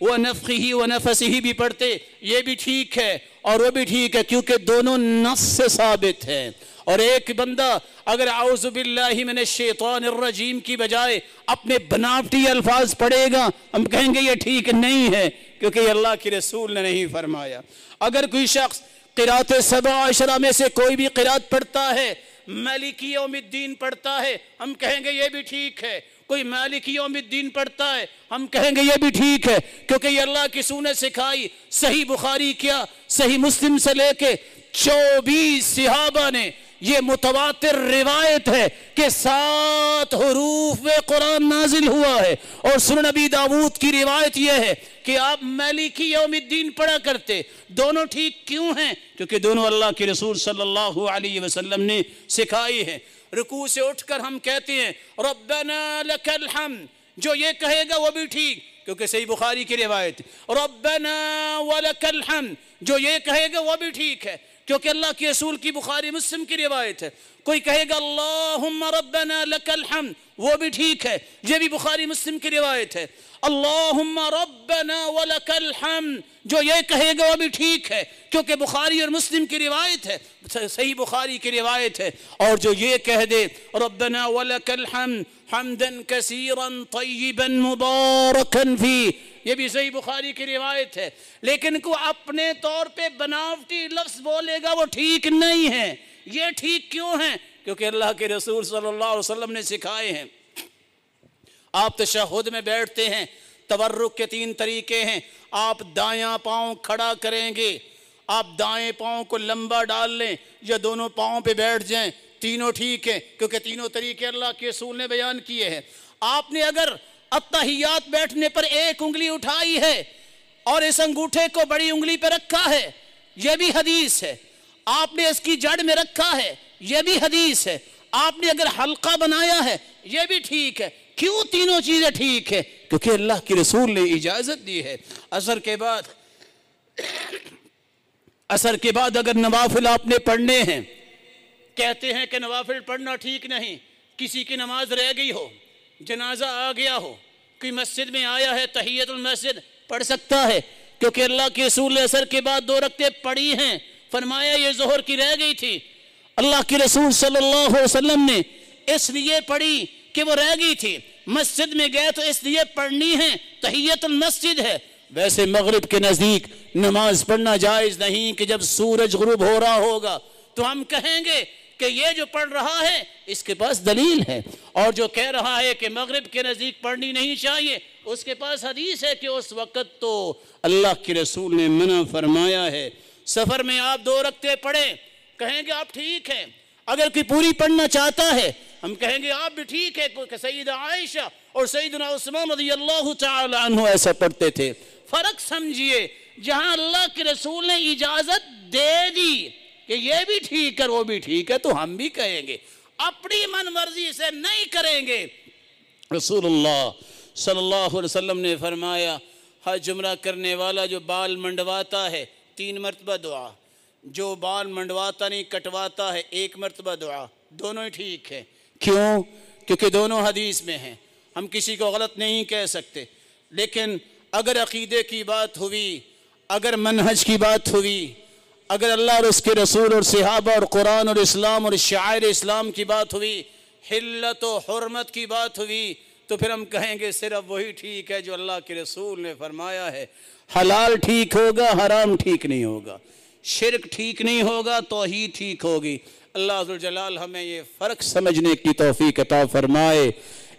ونفخہ ونفثہ بھی پڑھتے، یہ بھی ٹھیک ہے اور وہ بھی ٹھیک ہے کیونکہ دونوں نص سے ثابت ہیں۔ اور ایک بندہ اگر اعوذ باللہ من الشیطان الرجیم کی بجائے اپنے بناوٹی الفاظ پڑھے گا ہم کہیں گے یہ ٹھیک نہیں ہے کیونکہ یہ اللہ کے رسول نے نہیں فرمایا۔ اگر کوئی شخص قرات 7 عشرہ میں سے کوئی بھی قرات پڑھتا ہے، مالکی یوم الدین پڑھتا ہے ہم کہیں گے یہ بھی ٹھیک ہے، کوئی مالکی یوم الدین پڑھتا ہے ہم کہیں گے یہ بھی ٹھیک ہے کیونکہ یہ اللہ کی رسول نے سکھائی۔ صحیح بخاری کیا صحیح مسلم سے لے کے 24 صحابہ نے یہ متواتر روایت ہے کہ 7 حروف میں قرآن نازل ہوا ہے، اور سنن ابی داؤد کی روایت یہ ہے کہ آپ مالکی یوم الدین پڑھا کرتے۔ دونوں ٹھیک کیوں ہیں؟ کیونکہ دونوں اللہ کے رسول صلی اللہ علیہ وسلم نے سکھائی ہیں۔ رکوع سے اٹھ کر ہم کہتے ہیں ربنا لک الحمد، جو یہ کہے گا وہ بھی ٹھیک کیونکہ صحیح بخاری کی روایت، ربنا ولک الحمد، جو یہ کہے گا وہ بھی ٹھیک ہے کیونکہ اللہ کے رسول کی بخاری مسلم کی روایت ہے۔ کوئی کہے گا اللہم ربنا لک الحمد، وہ بھی ٹھیک ہے، یہ بھی بخاری مسلم کی روایت ہے۔ اللہم ربنا ولک الحمد، جو یہ کہے گا وہ بھی ٹھیک ہے کیونکہ بخاری اور مسلم کی روایت ہے، صحیح بخاری کی روایت ہے۔ اور جو یہ کہہ دے ربنا ولک الحمد حمدا کثیرا طیبا مبارکا فی، یہ بھی صحیح بخاری کی روایت ہے۔ لیکن کو اپنے طور پہ بناوٹی لفظ بولے گا وہ ٹھیک نہیں ہے۔ یہ ٹھیک کیوں ہیں؟ کیونکہ اللہ کے رسول صلی اللہ علیہ وسلم نے سکھائے ہیں۔ آپ تشہد میں بیٹھتے ہیں، تورک کے 3 طریقے ہیں۔ آپ دایاں پاؤں کھڑا کریں گے، آپ دائیں پاؤں کو لمبا ڈال لیں یا دونوں پاؤں پہ بیٹھ جائیں، تینوں ٹھیک ہیں کیونکہ تینوں طریقے اللہ کے رسول نے بیان کیے ہیں۔ آپ نے اگر اتحیات بیٹھنے پر 1 انگلی اٹھائی ہے اور اس انگوٹھے کو بڑی انگلی پہ رکھا ہے، یہ بھی حدیث ہے۔ آپ نے اس کی جڑ میں رکھا ہے، یہ بھی حدیث ہے۔ آپ نے اگر حلقہ بنایا ہے، یہ بھی ٹھیک ہے۔ کیوں تینوں چیزیں ٹھیک ہے؟ کیونکہ اللہ کے رسول نے اجازت دی ہے۔ عصر کے بعد اگر نوافل آپ نے پڑھنے ہیں، کہتے ہیں کہ نوافل پڑھنا ٹھیک نہیں، کسی کی نماز رہ گئی ہو، جنازہ آ گیا ہو، کوئی مسجد میں آیا ہے، تحیت المسجد پڑھ سکتا ہے کیونکہ اللہ کے رسول نے عصر کے بعد 2 رکعتیں پڑھی ہیں، فرمایا یہ ظہر کی رہ گئی تھی، اللہ کے رسول صلی اللہ علیہ وسلم نے اس لیے پڑھی کہ وہ رہ گئی تھی، مسجد میں گئے تو اس لیے پڑھنی ہے، تحیت المسجد ہے۔ ویسے مغرب کے نزدیک نماز پڑھنا جائز نہیں کہ جب سورج غروب ہو رہا ہوگا تو ہم کہیں گے کہ یہ جو پڑھ رہا ہے اس کے پاس دلیل ہے، اور جو کہہ رہا ہے کہ مغرب کے نزدیک پڑھنی نہیں چاہیے اس کے پاس حدیث ہے کہ اس وقت تو اللہ کے رسول نے منع فرمایا ہے۔ سفر میں آپ 2 رکعتیں پڑھیں، کہیں گے آپ ٹھیک ہے۔ اگر کوئی پوری پڑھنا چاہتا ہے ہم کہیں گے آپ بھی ٹھیک ہے کہ سیدہ عائشہ اور سیدنا عثمان رضی اللہ تعالی عنہ ایسا پڑھتے تھے۔ فرق سمجھیے، جہاں اللہ کے رسول نے اجازت دے دی کہ یہ بھی ٹھیک ہے وہ بھی ٹھیک ہے تو ہم بھی کہیں گے، اپنی من مرضی سے نہیں کریں گے۔ رسول اللہ صلی اللہ علیہ وسلم نے فرمایا حج عمرہ کرنے والا جو بال منڈواتا ہے 3 مرتبہ دعا، جو بال منڈواتا نہیں کٹواتا ہے 1 مرتبہ دعا، دونوں ہی ٹھیک ہے۔ کیوں؟ کیونکہ دونوں حدیث میں ہیں، ہم کسی کو غلط نہیں کہہ سکتے۔ لیکن اگر عقیدے کی بات ہوئی، اگر منہج کی بات ہوئی، اگر اللہ اور اس کے رسول اور صحابہ اور قرآن اور اسلام اور شعائر اسلام کی بات ہوئی، حلت و حرمت کی بات ہوئی، تو پھر ہم کہیں گے صرف وہی ٹھیک ہے جو اللہ کے رسول نے فرمایا ہے۔ حلال ٹھیک ہوگا، حرام ٹھیک نہیں ہوگا، شرک ٹھیک نہیں ہوگا، توحید ٹھیک ہوگی۔ اللہ ذوالجلال ہمیں یہ فرق سمجھنے کی توفیق عطا فرمائے۔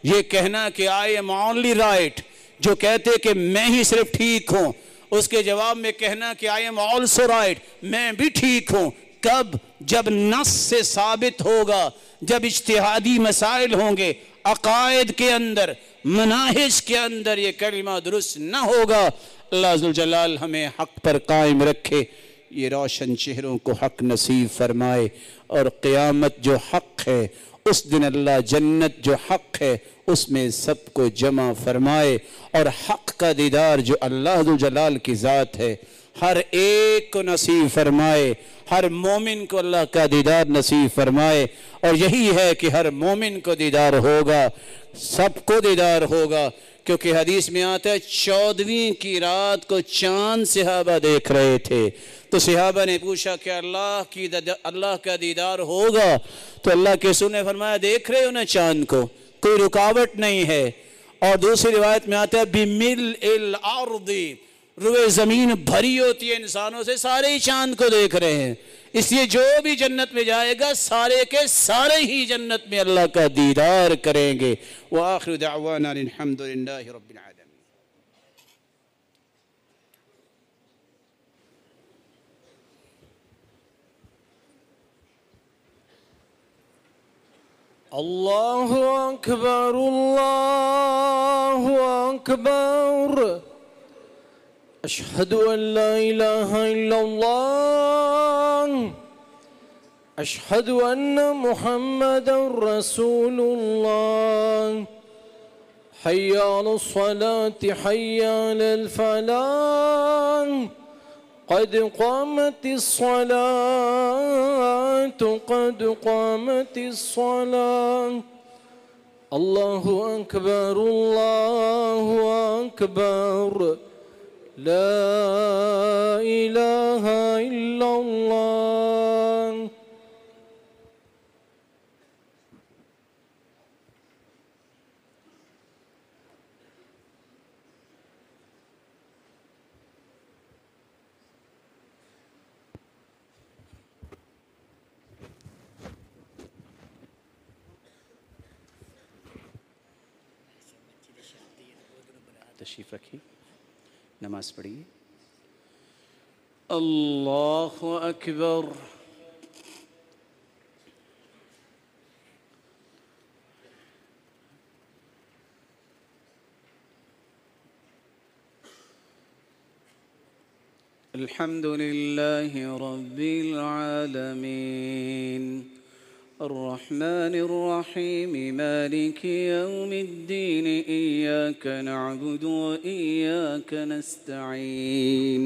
یہ کہنا کہ I am only right، جو کہتے کہ میں ہی صرف ٹھیک ہوں، اس کے جواب میں کہنا کہ I am also right، میں بھی ٹھیک ہوں۔ کب؟ جب نص سے ثابت ہوگا، جب اجتہادی مسائل ہوں گے، عقائد کے اندر، مناہج کے اندر یہ کلمہ درست نہ ہوگا۔ اللہ ذوالجلال ہمیں حق پر قائم رکھے، یہ روشن چہروں کو حق نصیب فرمائے، اور قیامت جو حق ہے اس دن اللہ جنت جو حق ہے اس میں سب کو جمع فرمائے، اور حق کا دیدار جو اللہ ذوالجلال کی ذات ہے ہر ایک کو نصیب فرمائے، ہر مومن کو اللہ کا دیدار نصیب فرمائے۔ اور یہی ہے کہ ہر مومن کو دیدار ہوگا، سب کو دیدار ہوگا، کیونکہ حدیث میں آتا ہے 14ویں کی رات کو چاند صحابہ دیکھ رہے تھے، تو صحابہ نے پوچھا کہ اللہ کا دیدار ہوگا؟ تو اللہ کے رسول نے فرمایا دیکھ رہے ہو نا چاند کو، کوئی رکاوٹ نہیں ہے۔ اور دوسری روایت میں آتا ہے بِمِلْءِ الْأَرْضِ، روئے زمین بھری ہوتی ہے انسانوں سے، سارے ہی چاند کو دیکھ رہے ہیں۔ اس لیے جو بھی جنت میں جائے گا سارے کے سارے ہی جنت میں اللہ کا دیدار کریں گے۔ وآخر دعوانا الحمد للہ رب العالمین۔ اللہ اکبر، اللہ اکبر، اشہد ان لا الہ الا اللہ، اشہد ان محمد رسول اللہ، حی علی الصلاة حی علی الفلاح، قد قامت الصلاة قد قامت الصلاة، اللہ اکبر، اللہ اکبر، لا الہ الا اللہ۔ تشریف رکھیں، نماز پڑھیے۔ اللہ اکبر۔ الحمد للہ رب العالمین، الرحمن الرحیم، مالک یوم الدین، ایاک نعبد و ایاک نستعین،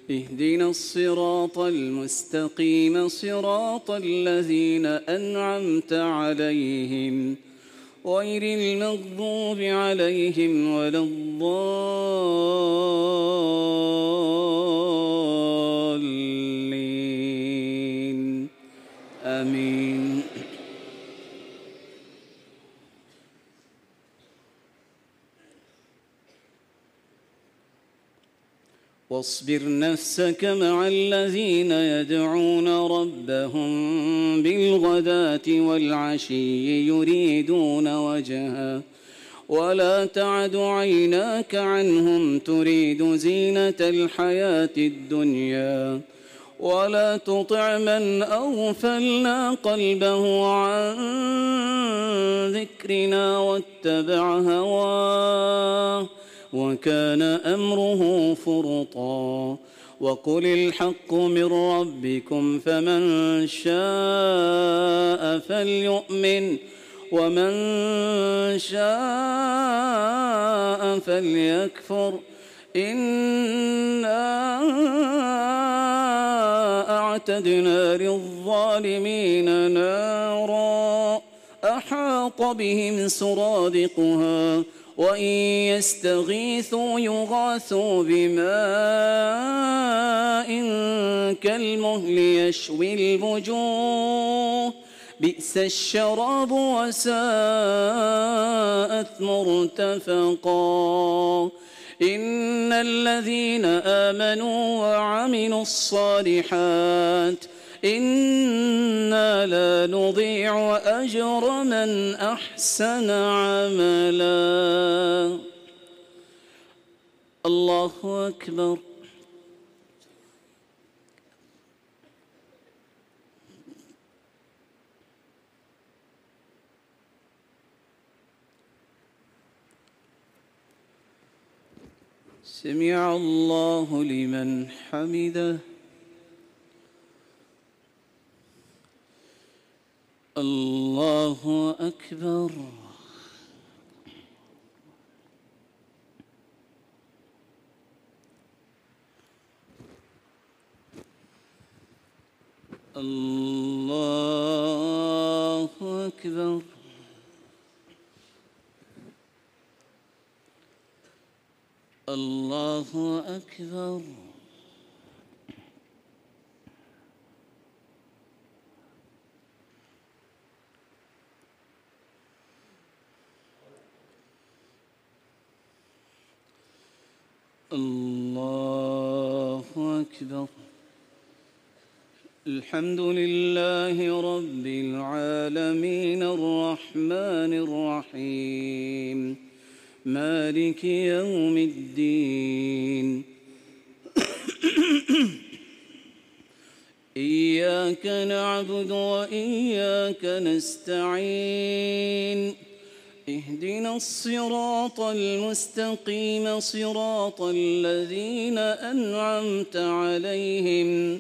اہدنا الصراط المستقیم، صراط الذین انعمت علیہم، غیر المغضوب علیہم ولا الضالین، آمین۔ واصبر نفسك مع الذين يدعون ربهم بالغداة والعشي يريدون وجهه ولا تعد عيناك عنهم تريد زينة الحياة الدنيا ولا تطع من أغفلنا قلبه عن ذكرنا واتبع هواه وكان أمره فرطا، وقل الحق من ربكم فمن شاء فليؤمن ومن شاء فليكفر، إنا أعتدنا للظالمين نارا أحاط بهم سرادقها وإن يستغيثوا يغاثوا بماء كالمهل يشوي الوجوه بئس الشراب وساءت مرتفقا إن الذين آمنوا وعملوا الصالحات إنا لا نضيع أجر من أحسن عملا. الله أكبر. سمع الله لمن حمده. الله أكبر. الله أكبر. الله أكبر. الله أكبر. الحمد لله رب العالمين الرحمن الرحيم مالك يوم الدين إياك نعبد وإياك نستعين اهدنا الصراط المستقيم صراط الذين أنعمت عليهم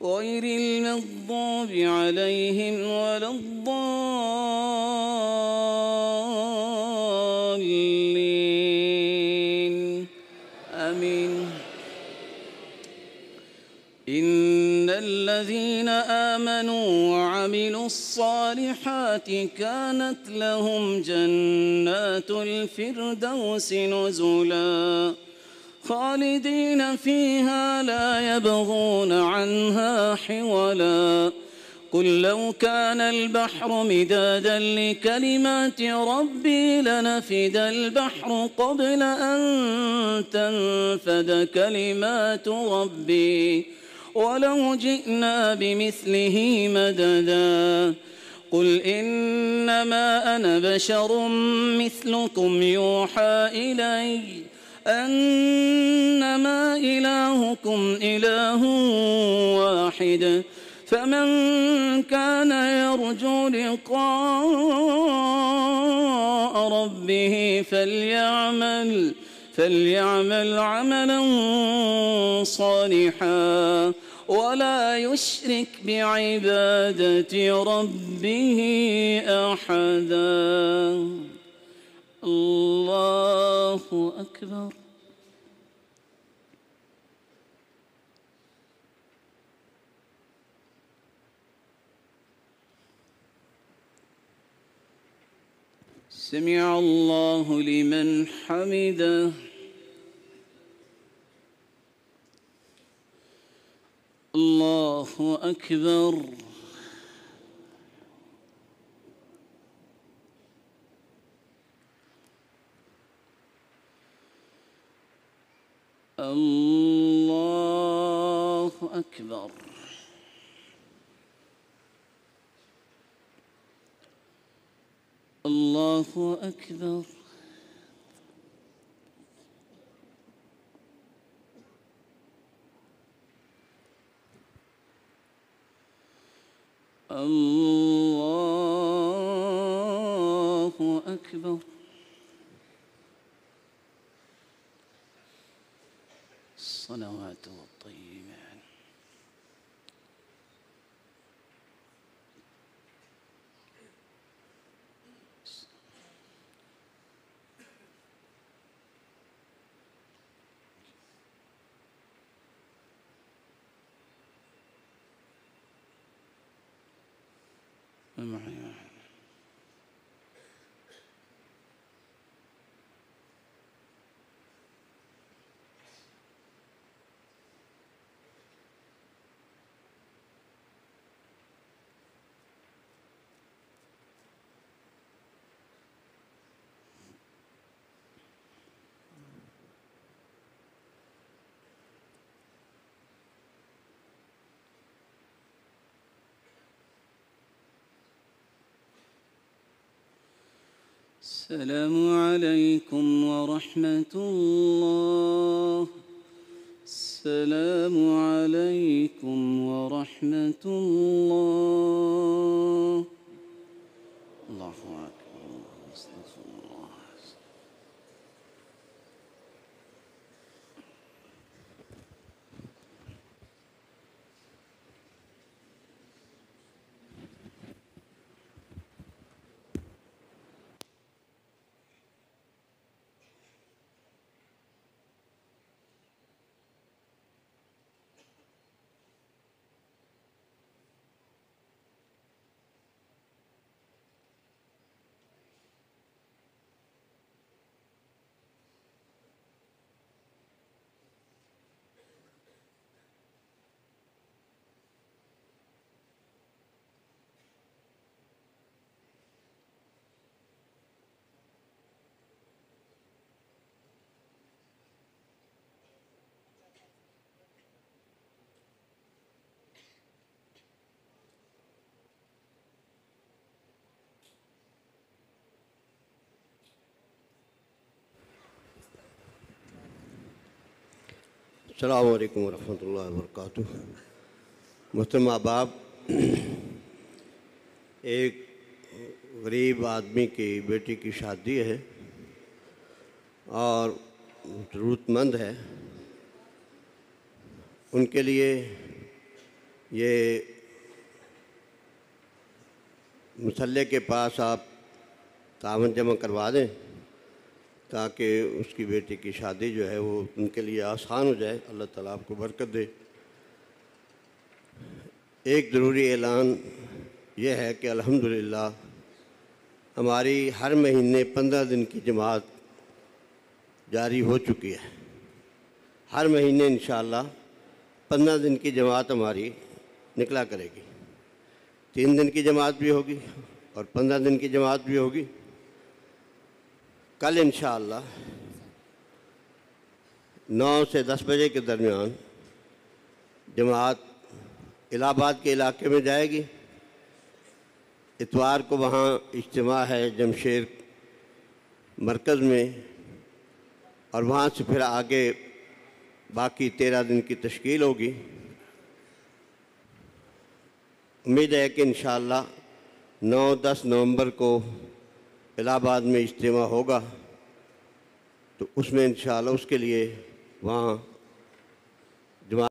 غير المغضوب عليهم ولا الضالين آمين. إن الذين آمنوا وعملوا الصالحات كانت لهم جنات الفردوس نزلا خالدين فيها لا يبغون عنها حولا. قل لو كان البحر مدادا لكلمات ربي لنفد البحر قبل أن تنفد كلمات ربي ولو جئنا بمثله مددا. قل إنما أنا بشر مثلكم يوحى إلي أنما إلهكم إله واحد فمن كان يرجو لقاء ربه فليعمل عملا صالحا ولا يشرك بعبادة ربه أحدا. الله أكبر. سمع الله لمن حمده. الله أكبر. الله أكبر. الله أكبر. الله أكبر. الصلوات والطيبات. السلام عليكم ورحمة الله. السلام عليكم ورحمة الله. الله أكبر. استغفر الله. السلام علیکم ورحمۃ اللہ وبرکاتہ۔ محترم احباب، ایک غریب آدمی کی بیٹی کی شادی ہے اور ضرورت مند ہے، ان کے لیے یہ مصلی کے پاس آپ تعاون جمع کروا دیں تاکہ اس کی بیٹی کی شادی جو ہے وہ ان کے لیے آسان ہو جائے۔ اللہ تعالیٰ آپ کو برکت دے۔ ایک ضروری اعلان یہ ہے کہ الحمدللہ ہماری ہر مہینے 15 دن کی جماعت جاری ہو چکی ہے۔ ہر مہینے انشاءاللہ 15 دن کی جماعت ہماری نکلا کرے گی۔ 3 دن کی جماعت بھی ہوگی اور 15 دن کی جماعت بھی ہوگی۔ کل انشاءاللہ 9 سے 10 بجے کے درمیان جماعت الہ آباد کے علاقے میں جائے گی۔ اتوار کو وہاں اجتماع ہے جمشید مرکز میں، اور وہاں سے پھر آگے باقی 13 دن کی تشکیل ہوگی۔ امید ہے کہ انشاءاللہ 9-10 نومبر کو الہ آباد میں اجتماع ہوگا، تو اس میں انشاءاللہ اس کے لیے وہاں جماعت